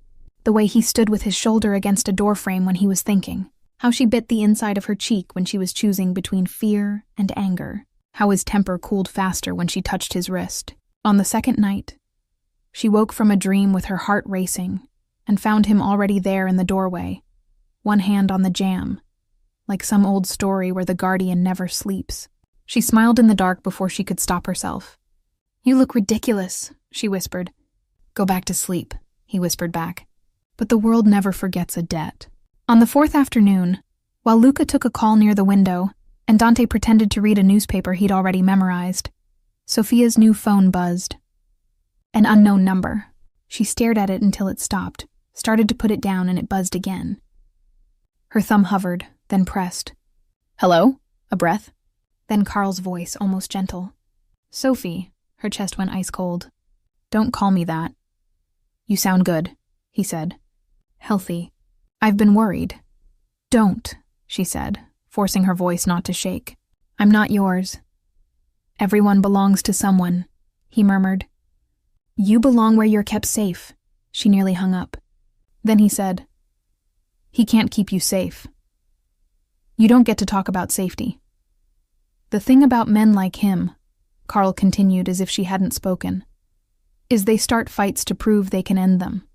The way he stood with his shoulder against a doorframe when he was thinking. How she bit the inside of her cheek when she was choosing between fear and anger. How his temper cooled faster when she touched his wrist. On the second night, she woke from a dream with her heart racing and found him already there in the doorway, one hand on the jamb, like some old story where the guardian never sleeps. She smiled in the dark before she could stop herself. "You look ridiculous," she whispered. "Go back to sleep," he whispered back. But the world never forgets a debt. On the fourth afternoon, while Luca took a call near the window and Dante pretended to read a newspaper he'd already memorized, Sophia's new phone buzzed. An unknown number. She stared at it until it stopped, started to put it down, and it buzzed again. Her thumb hovered, then pressed. "Hello?" A breath. Then Carl's voice, almost gentle. "Sophie." Her chest went ice cold. "Don't call me that." "You sound good," he said. "Healthy. I've been worried." "Don't," she said, forcing her voice not to shake. "I'm not yours." "Everyone belongs to someone," he murmured. "You belong where you're kept safe." She nearly hung up. Then he said, "He can't keep you safe. You don't get to talk about safety." "The thing about men like him," Carl continued as if she hadn't spoken, "is they start fights to prove they can end them.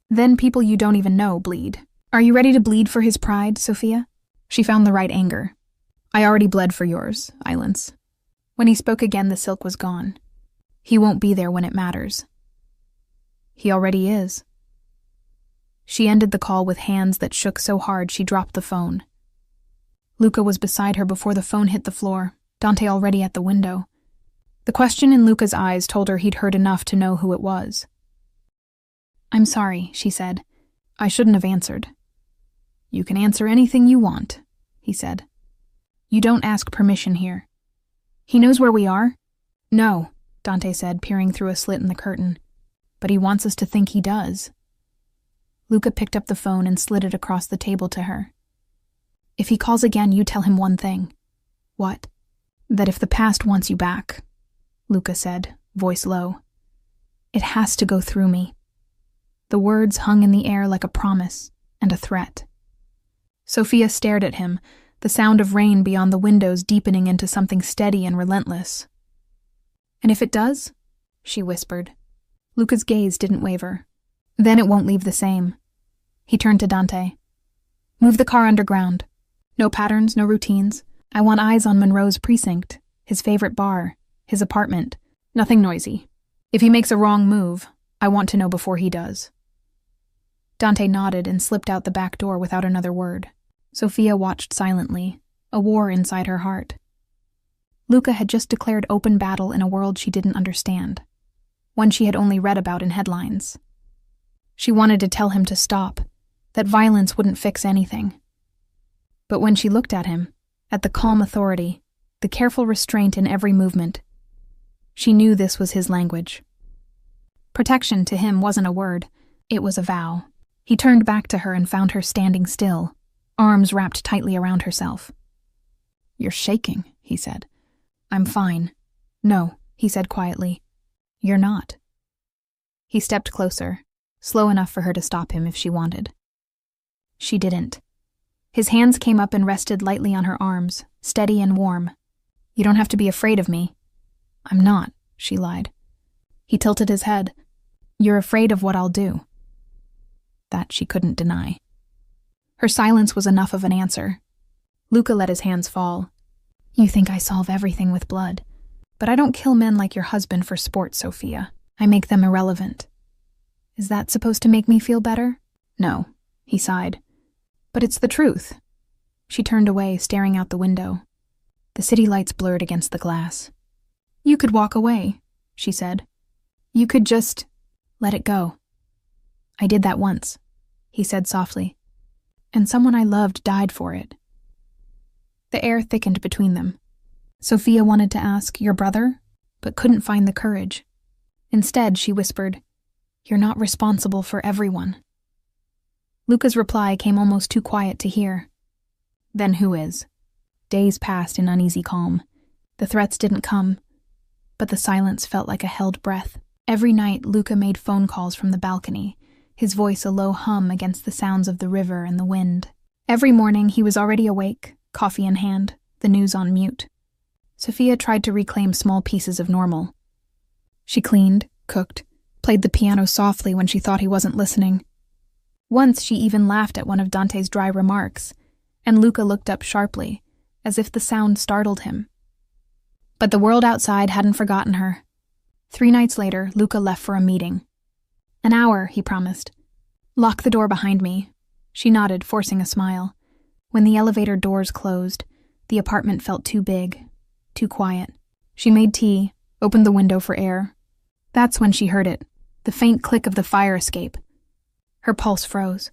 Then people you don't even know bleed. Are you ready to bleed for his pride, Sophia?" She found the right anger. "I already bled for yours, Islands." When he spoke again, the silk was gone. "He won't be there when it matters." "He already is." She ended the call with hands that shook so hard she dropped the phone. Luca was beside her before the phone hit the floor, Dante already at the window. The question in Luca's eyes told her he'd heard enough to know who it was. "I'm sorry," she said. "I shouldn't have answered." "You can answer anything you want," he said. "You don't ask permission here." "He knows where we are?" "No," Dante said, peering through a slit in the curtain. "But he wants us to think he does." Luca picked up the phone and slid it across the table to her. "If he calls again, you tell him one thing." "What?" "That if the past wants you back," Luca said, voice low, "it has to go through me." The words hung in the air like a promise and a threat. Sophia stared at him, the sound of rain beyond the windows deepening into something steady and relentless. "And if it does?" she whispered. Luca's gaze didn't waver. "Then it won't leave the same." He turned to Dante. "Move the car underground. No patterns, no routines. I want eyes on Monroe's precinct, his favorite bar, his apartment. Nothing noisy. If he makes a wrong move, I want to know before he does." Dante nodded and slipped out the back door without another word. Sophia watched silently, a war inside her heart. Luca had just declared open battle in a world she didn't understand, one she had only read about in headlines. She wanted to tell him to stop, that violence wouldn't fix anything. But when she looked at him, at the calm authority, the careful restraint in every movement, she knew this was his language. Protection to him wasn't a word, it was a vow. He turned back to her and found her standing still, arms wrapped tightly around herself. "You're shaking," he said. "I'm fine." "No," he said quietly. "You're not." He stepped closer, slow enough for her to stop him if she wanted. She didn't. His hands came up and rested lightly on her arms, steady and warm. "You don't have to be afraid of me." "I'm not," she lied. He tilted his head. "You're afraid of what I'll do." That she couldn't deny. Her silence was enough of an answer. Luca let his hands fall. "You think I solve everything with blood. But I don't kill men like your husband for sport, Sophia. I make them irrelevant." "Is that supposed to make me feel better?" "No," he sighed. "But it's the truth." She turned away, staring out the window. The city lights blurred against the glass. "You could walk away," she said. "You could just let it go." "I did that once," he said softly. "And someone I loved died for it." The air thickened between them. Sophia wanted to ask, "Your brother?" but couldn't find the courage. Instead, she whispered, "You're not responsible for everyone." Luca's reply came almost too quiet to hear. "Then who is?" Days passed in uneasy calm. The threats didn't come, but the silence felt like a held breath. Every night, Luca made phone calls from the balcony, his voice a low hum against the sounds of the river and the wind. Every morning he was already awake, coffee in hand, the news on mute. Sophia tried to reclaim small pieces of normal. She cleaned, cooked, played the piano softly when she thought he wasn't listening. Once she even laughed at one of Dante's dry remarks, and Luca looked up sharply, as if the sound startled him. But the world outside hadn't forgotten her. 3 nights later, Luca left for a meeting. "An hour," he promised. "Lock the door behind me." She nodded, forcing a smile. When the elevator doors closed, the apartment felt too big, too quiet. She made tea, opened the window for air. That's when she heard it, the faint click of the fire escape. Her pulse froze.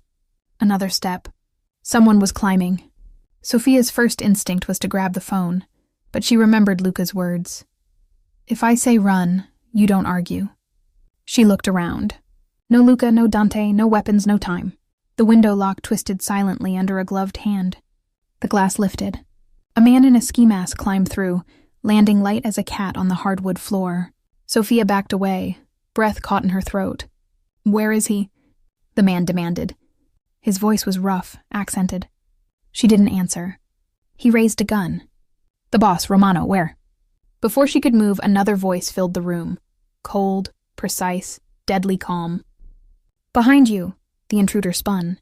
Another step. Someone was climbing. Sophia's first instinct was to grab the phone, but she remembered Luca's words. "If I say run, you don't argue." She looked around. No Luca, no Dante, no weapons, no time. The window lock twisted silently under a gloved hand. The glass lifted. A man in a ski mask climbed through, landing light as a cat on the hardwood floor. Sophia backed away, breath caught in her throat. "Where is he?" the man demanded. His voice was rough, accented. She didn't answer. He raised a gun. "The boss, Romano, where?" Before she could move, another voice filled the room. Cold, precise, deadly calm. "Behind you," the intruder spun.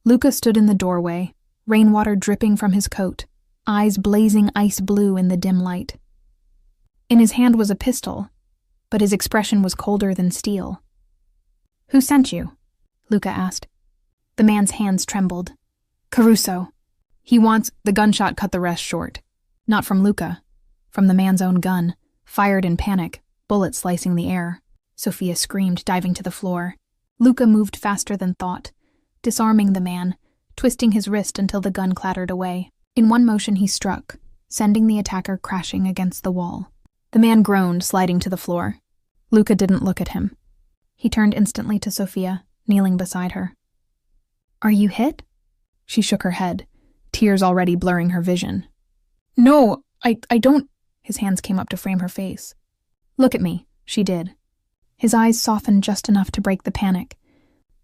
Luca stood in the doorway, rainwater dripping from his coat, eyes blazing ice blue in the dim light. In his hand was a pistol, but his expression was colder than steel. "Who sent you?" Luca asked. The man's hands trembled. "Caruso. He wants—" The gunshot cut the rest short. Not from Luca. From the man's own gun, fired in panic, bullets slicing the air. Sophia screamed, diving to the floor. Luca moved faster than thought, disarming the man, twisting his wrist until the gun clattered away. In one motion he struck, sending the attacker crashing against the wall. The man groaned, sliding to the floor. Luca didn't look at him. He turned instantly to Sophia, kneeling beside her. "Are you hit?" She shook her head, tears already blurring her vision. "No, I don't—" His hands came up to frame her face. "Look at me," she did. His eyes softened just enough to break the panic.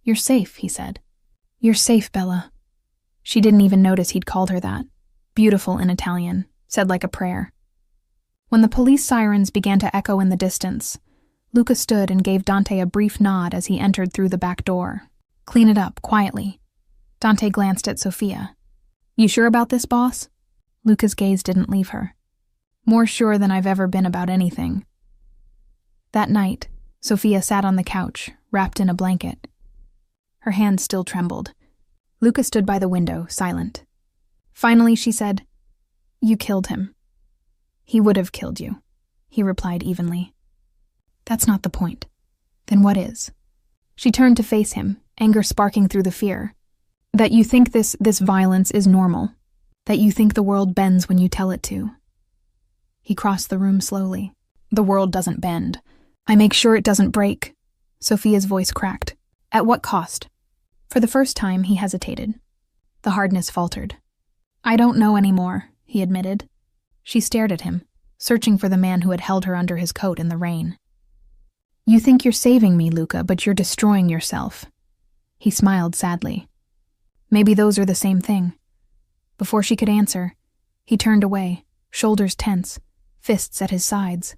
"You're safe," he said. "You're safe, Bella." She didn't even notice he'd called her that. Beautiful in Italian, said like a prayer. When the police sirens began to echo in the distance, Luca stood and gave Dante a brief nod as he entered through the back door. "Clean it up, quietly." Dante glanced at Sophia. "You sure about this, boss?" Luca's gaze didn't leave her. "More sure than I've ever been about anything." That night, Sophia sat on the couch, wrapped in a blanket. Her hands still trembled. Luca stood by the window, silent. Finally, she said, "You killed him." "He would have killed you," he replied evenly. "That's not the point. Then what is?" She turned to face him, anger sparking through the fear. "That you think this violence is normal. That you think the world bends when you tell it to." He crossed the room slowly. "The world doesn't bend. I make sure it doesn't break." Sophia's voice cracked. "At what cost?" For the first time, he hesitated. The hardness faltered. "I don't know anymore," he admitted. She stared at him, searching for the man who had held her under his coat in the rain. "You think you're saving me, Luca, but you're destroying yourself." He smiled sadly. "Maybe those are the same thing." Before she could answer, he turned away, shoulders tense, fists at his sides.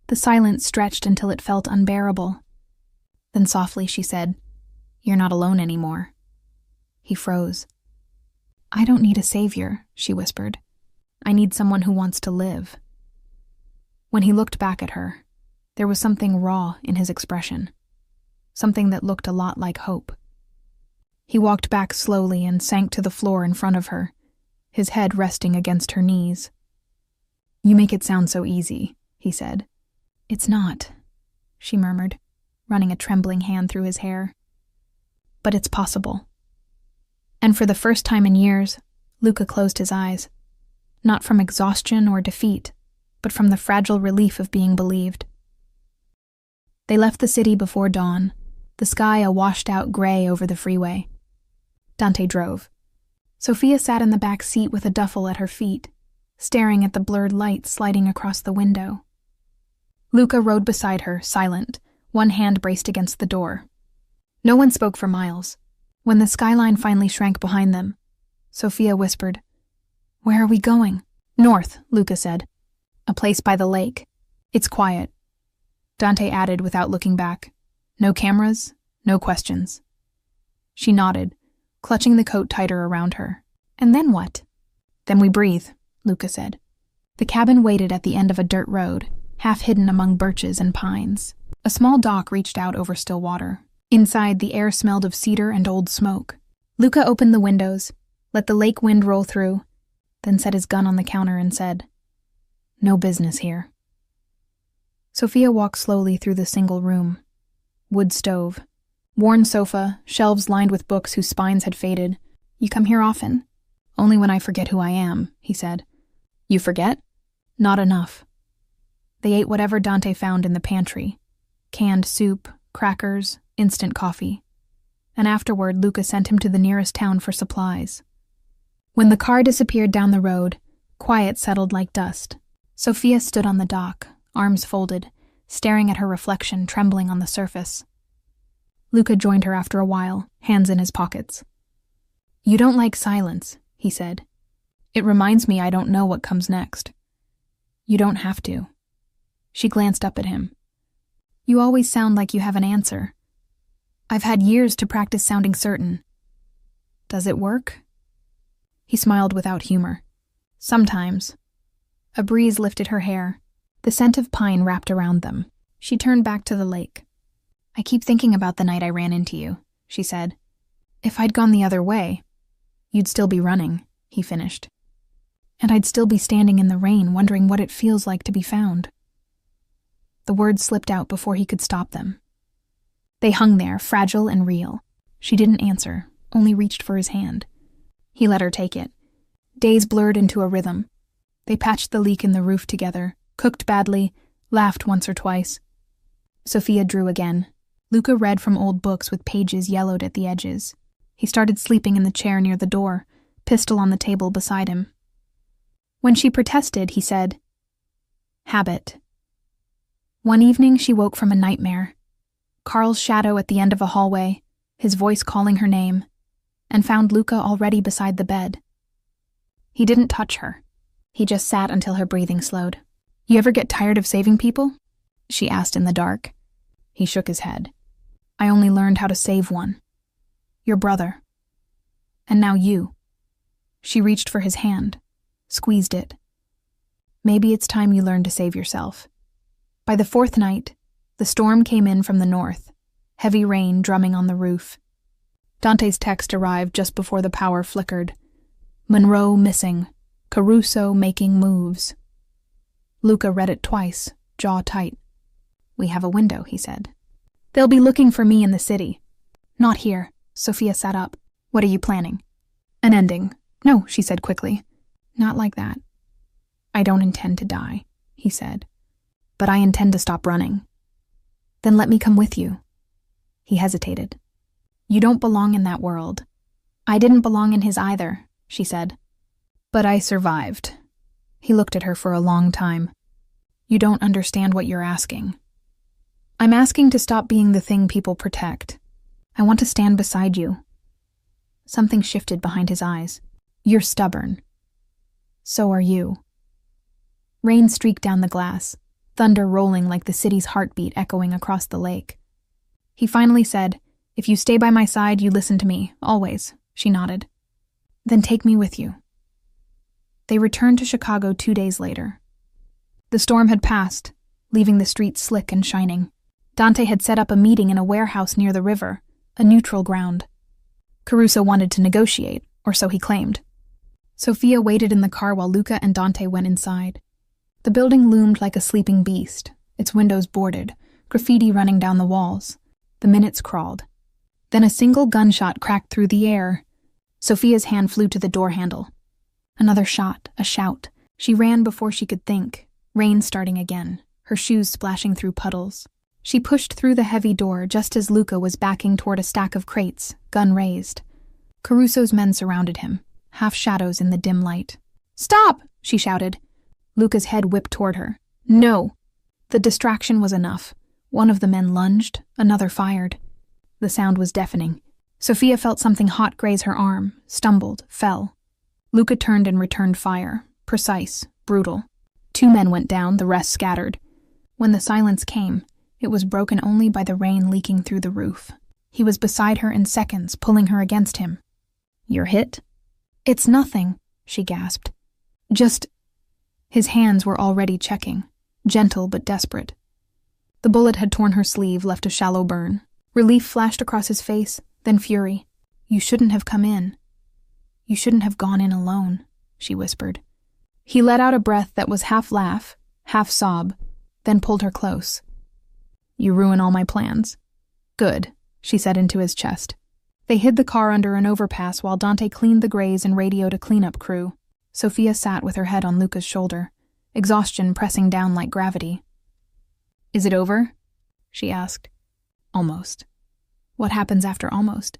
The silence stretched until it felt unbearable. Then softly she said, "You're not alone anymore." He froze. "I don't need a savior," she whispered. "I need someone who wants to live." When he looked back at her, there was something raw in his expression, something that looked a lot like hope. He walked back slowly and sank to the floor in front of her, his head resting against her knees. "You make it sound so easy," he said. "It's not," she murmured, running a trembling hand through his hair. "But it's possible." And for the first time in years, Luca closed his eyes, not from exhaustion or defeat, but from the fragile relief of being believed. They left the city before dawn, the sky a washed-out gray over the freeway. Dante drove. Sophia sat in the back seat with a duffel at her feet, staring at the blurred light sliding across the window. Luca rode beside her, silent, one hand braced against the door. No one spoke for miles. When the skyline finally shrank behind them, Sophia whispered. Where are we going? North, Luca said. A place by the lake. It's quiet. Dante added without looking back. No cameras, no questions. She nodded, clutching the coat tighter around her. And then what? Then we breathe, Luca said. The cabin waited at the end of a dirt road, half hidden among birches and pines. A small dock reached out over still water. Inside, the air smelled of cedar and old smoke. Luca opened the windows, let the lake wind roll through, then set his gun on the counter and said, No business here. Sophia walked slowly through the single room. Wood stove, worn sofa, shelves lined with books whose spines had faded. You come here often? Only when I forget who I am, he said. You forget? Not enough. They ate whatever Dante found in the pantry. Canned soup, crackers, instant coffee. And afterward, Luca sent him to the nearest town for supplies. When the car disappeared down the road, quiet settled like dust. Sophia stood on the dock, arms folded, staring at her reflection trembling on the surface. Luca joined her after a while, hands in his pockets. You don't like silence, he said. It reminds me I don't know what comes next. You don't have to. She glanced up at him. You always sound like you have an answer. I've had years to practice sounding certain. Does it work? He smiled without humor. Sometimes. A breeze lifted her hair. The scent of pine wrapped around them. She turned back to the lake. I keep thinking about the night I ran into you, she said. If I'd gone the other way, you'd still be running, he finished. And I'd still be standing in the rain wondering what it feels like to be found. The words slipped out before he could stop them. They hung there, fragile and real. She didn't answer, only reached for his hand. He let her take it. Days blurred into a rhythm. They patched the leak in the roof together, cooked badly, laughed once or twice. Sophia drew again. Luca read from old books with pages yellowed at the edges. He started sleeping in the chair near the door, pistol on the table beside him. When she protested, he said, Habit. One evening she woke from a nightmare. Carl's shadow at the end of a hallway, his voice calling her name, and found Luca already beside the bed. He didn't touch her. He just sat until her breathing slowed. You ever get tired of saving people? She asked in the dark. He shook his head. I only learned how to save one. Your brother. And now you. She reached for his hand, squeezed it. Maybe it's time you learn to save yourself. By the fourth night, the storm came in from the north, heavy rain drumming on the roof. Dante's text arrived just before the power flickered. Monroe missing, Caruso making moves. Luca read it twice, jaw tight. We have a window, he said. They'll be looking for me in the city. Not here. Sophia sat up. What are you planning? An ending. No, she said quickly. Not like that. I don't intend to die, he said. But I intend to stop running. Then let me come with you. He hesitated. You don't belong in that world. I didn't belong in his either, she said. But I survived. He looked at her for a long time. You don't understand what you're asking. I'm asking to stop being the thing people protect. I want to stand beside you. Something shifted behind his eyes. You're stubborn. So are you. Rain streaked down the glass, thunder rolling like the city's heartbeat echoing across the lake. He finally said, If you stay by my side, you listen to me, always. She nodded. Then take me with you. They returned to Chicago 2 days later. The storm had passed, leaving the streets slick and shining. Dante had set up a meeting in a warehouse near the river, a neutral ground. Caruso wanted to negotiate, or so he claimed. Sophia waited in the car while Luca and Dante went inside. The building loomed like a sleeping beast, its windows boarded, graffiti running down the walls. The minutes crawled. Then a single gunshot cracked through the air. Sophia's hand flew to the door handle. Another shot, a shout. She ran before she could think, rain starting again, her shoes splashing through puddles. She pushed through the heavy door just as Luca was backing toward a stack of crates, gun raised. Caruso's men surrounded him, half shadows in the dim light. Stop! She shouted. Luca's head whipped toward her. No! The distraction was enough. One of the men lunged, another fired. The sound was deafening. Sophia felt something hot graze her arm, stumbled, fell. Luca turned and returned fire. Precise, brutal. 2 men went down, the rest scattered. When the silence came, it was broken only by the rain leaking through the roof. He was beside her in seconds, pulling her against him. "You're hit?" "It's nothing," she gasped. "Just—" His hands were already checking, gentle but desperate. The bullet had torn her sleeve, left a shallow burn. Relief flashed across his face, then fury. "You shouldn't have come in. You shouldn't have gone in alone," she whispered. He let out a breath that was half laugh, half sob, then pulled her close. "You ruin all my plans." "Good," she said into his chest. They hid the car under an overpass while Dante cleaned the grays and radioed a cleanup crew. Sophia sat with her head on Luca's shoulder, exhaustion pressing down like gravity. "Is it over?" she asked. "Almost." "What happens after almost?"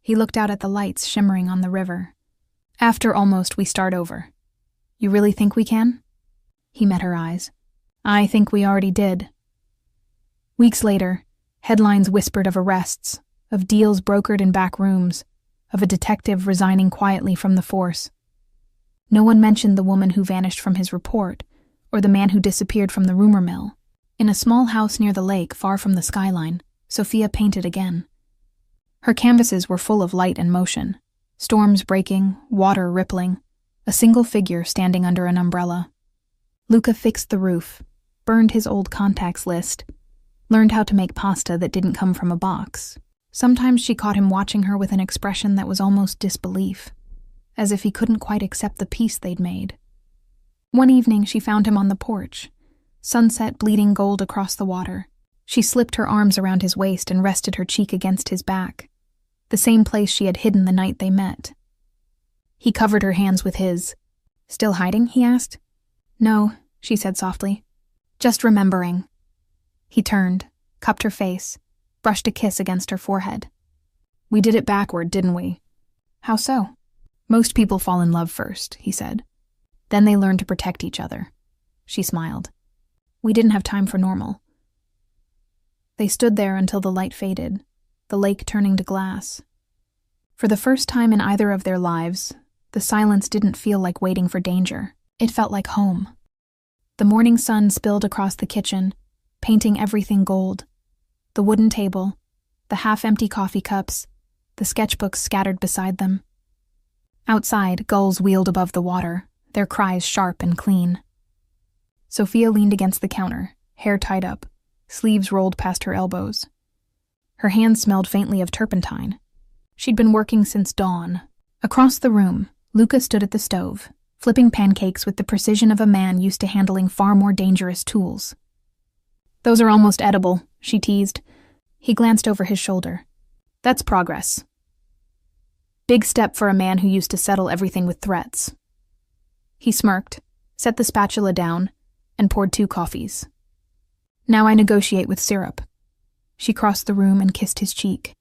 He looked out at the lights shimmering on the river. "After almost, we start over." "You really think we can?" He met her eyes. "I think we already did." Weeks later, headlines whispered of arrests, of deals brokered in back rooms, of a detective resigning quietly from the force. No one mentioned the woman who vanished from his report, or the man who disappeared from the rumor mill. In a small house near the lake, far from the skyline, Sophia painted again. Her canvases were full of light and motion, storms breaking, water rippling, a single figure standing under an umbrella. Luca fixed the roof, burned his old contacts list, learned how to make pasta that didn't come from a box. Sometimes she caught him watching her with an expression that was almost disbelief, as if he couldn't quite accept the peace they'd made. One evening she found him on the porch, sunset bleeding gold across the water. She slipped her arms around his waist and rested her cheek against his back, the same place she had hidden the night they met. He covered her hands with his. "Still hiding?" he asked. "No," she said softly. "Just remembering." He turned, cupped her face, brushed a kiss against her forehead. "We did it backward, didn't we?" "How so?" "Most people fall in love first," he said. "Then they learn to protect each other." She smiled. "We didn't have time for normal." They stood there until the light faded, the lake turning to glass. For the first time in either of their lives, the silence didn't feel like waiting for danger. It felt like home. The morning sun spilled across the kitchen, painting everything gold. The wooden table, the half-empty coffee cups, the sketchbooks scattered beside them. Outside, gulls wheeled above the water, their cries sharp and clean. Sophia leaned against the counter, hair tied up, sleeves rolled past her elbows. Her hands smelled faintly of turpentine. She'd been working since dawn. Across the room, Luca stood at the stove, flipping pancakes with the precision of a man used to handling far more dangerous tools. "Those are almost edible," she teased. He glanced over his shoulder. "That's progress. Big step for a man who used to settle everything with threats." He smirked, set the spatula down, and poured 2 coffees. "Now I negotiate with syrup." She crossed the room and kissed his cheek.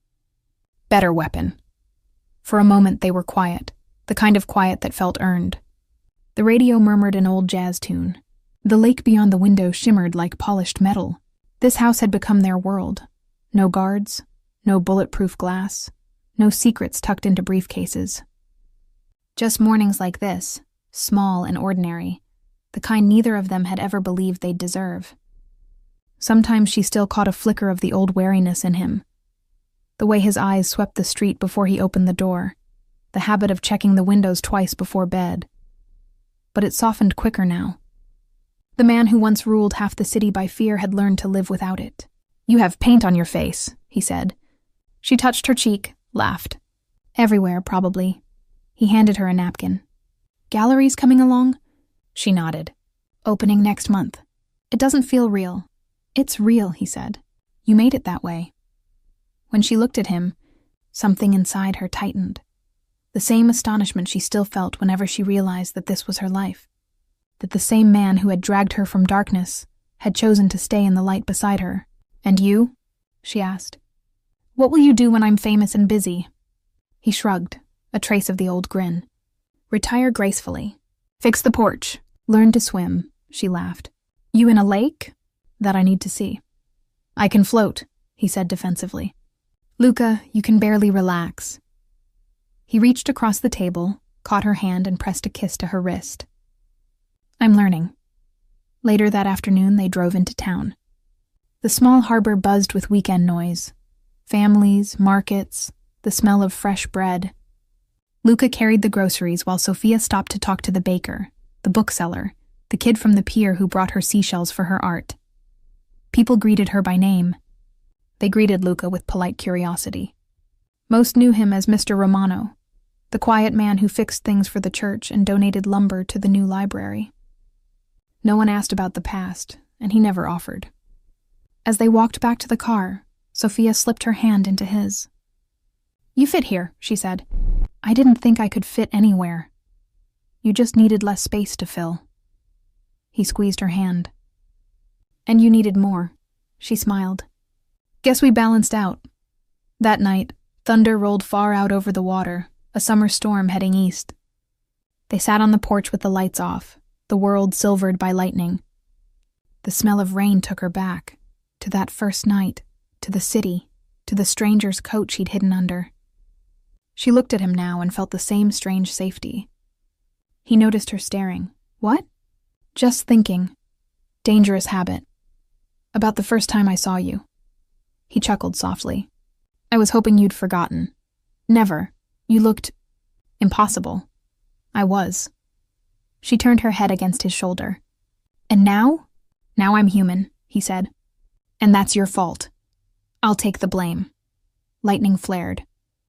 "Better weapon." For a moment they were quiet, the kind of quiet that felt earned. The radio murmured an old jazz tune. The lake beyond the window shimmered like polished metal. This house had become their world. No guards, no bulletproof glass, no secrets tucked into briefcases. Just mornings like this, small and ordinary, the kind neither of them had ever believed they'd deserve. Sometimes she still caught a flicker of the old wariness in him. The way his eyes swept the street before he opened the door, the habit of checking the windows twice before bed. But it softened quicker now. The man who once ruled half the city by fear had learned to live without it. "You have paint on your face," he said. She touched her cheek, laughed. "Everywhere, probably." He handed her a napkin. "Galleries coming along?" She nodded. "Opening next month." "It doesn't feel real." "It's real," he said. "You made it that way." When she looked at him, something inside her tightened. The same astonishment she still felt whenever she realized that this was her life. That the same man who had dragged her from darkness had chosen to stay in the light beside her. "And you?" she asked. "What will you do when I'm famous and busy?" He shrugged, a trace of the old grin. "Retire gracefully. Fix the porch. Learn to swim," she laughed. "You in a lake?" "That I need to see." "I can float," he said defensively. "Luca, you can barely relax." He reached across the table, caught her hand and pressed a kiss to her wrist. "I'm learning." Later that afternoon, they drove into town. The small harbor buzzed with weekend noise. Families, markets, the smell of fresh bread. Luca carried the groceries while Sophia stopped to talk to the baker, the bookseller, the kid from the pier who brought her seashells for her art. People greeted her by name. They greeted Luca with polite curiosity. Most knew him as Mr. Romano, the quiet man who fixed things for the church and donated lumber to the new library. No one asked about the past, and he never offered. As they walked back to the car, Sophia slipped her hand into his. "You fit here," she said. "I didn't think I could fit anywhere. You just needed less space to fill." He squeezed her hand. "And you needed more," she smiled. "Guess we balanced out." That night, thunder rolled far out over the water, a summer storm heading east. They sat on the porch with the lights off, the world silvered by lightning. The smell of rain took her back, to that first night, to the city, to the stranger's coat she'd hidden under. She looked at him now and felt the same strange safety. He noticed her staring. "What?" "Just thinking. Dangerous habit. About the first time I saw you." He chuckled softly. "I was hoping you'd forgotten." "Never. You looked impossible." "I was." She turned her head against his shoulder. "And now?" "Now I'm human," he said. "And that's your fault. I'll take the blame." Lightning flared.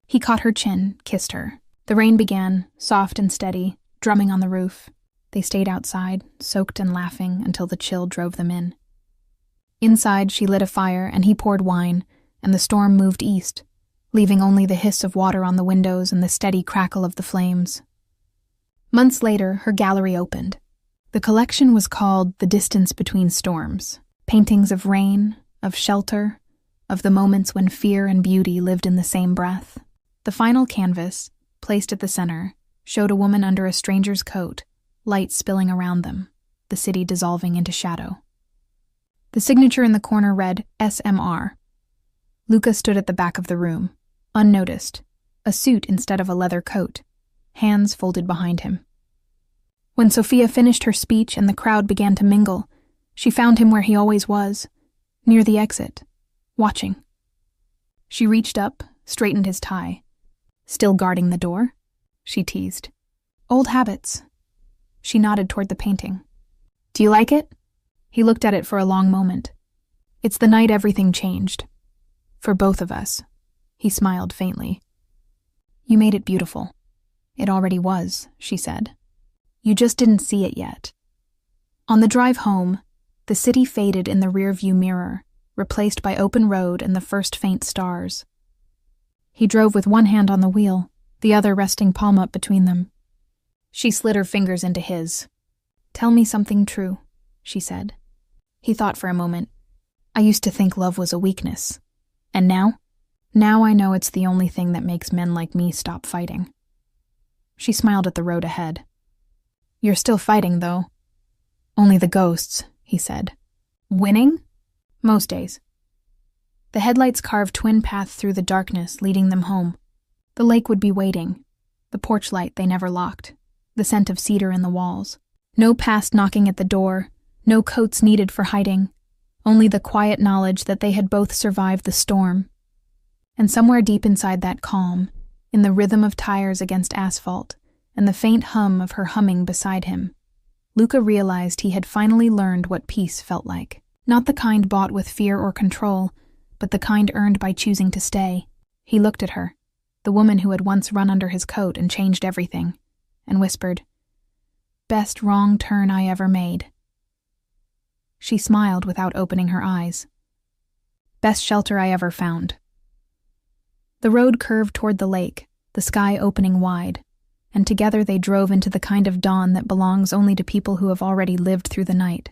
He caught her chin, kissed her. The rain began, soft and steady, drumming on the roof. They stayed outside, soaked and laughing, until the chill drove them in. Inside, she lit a fire and he poured wine, and the storm moved east, leaving only the hiss of water on the windows and the steady crackle of the flames. Months later, her gallery opened. The collection was called The Distance Between Storms, paintings of rain, of shelter, of the moments when fear and beauty lived in the same breath. The final canvas, placed at the center, showed a woman under a stranger's coat, light spilling around them, the city dissolving into shadow. The signature in the corner read SMR. Luca stood at the back of the room, unnoticed, a suit instead of a leather coat, hands folded behind him. When Sophia finished her speech and the crowd began to mingle, she found him where he always was, near the exit, watching. She reached up, straightened his tie. "Still guarding the door?" she teased. "Old habits." She nodded toward the painting. "Do you like it?" He looked at it for a long moment. "It's the night everything changed. For both of us." He smiled faintly. "You made it beautiful." "It already was," she said. "You just didn't see it yet." On the drive home, the city faded in the rearview mirror, replaced by open road and the first faint stars. He drove with one hand on the wheel, the other resting palm up between them. She slid her fingers into his. "Tell me something true," she said. He thought for a moment. "I used to think love was a weakness. And now? Now I know it's the only thing that makes men like me stop fighting." She smiled at the road ahead. "You're still fighting, though." "Only the ghosts," he said. "Winning?" "Most days." The headlights carved twin paths through the darkness, leading them home. The lake would be waiting, the porch light they never locked, the scent of cedar in the walls. No past knocking at the door, no coats needed for hiding, only the quiet knowledge that they had both survived the storm. And somewhere deep inside that calm, in the rhythm of tires against asphalt, and the faint hum of her humming beside him, Luca realized he had finally learned what peace felt like. Not the kind bought with fear or control, but the kind earned by choosing to stay. He looked at her, the woman who had once run under his coat and changed everything, and whispered, "Best wrong turn I ever made." She smiled without opening her eyes. "Best shelter I ever found." The road curved toward the lake, the sky opening wide, and together they drove into the kind of dawn that belongs only to people who have already lived through the night.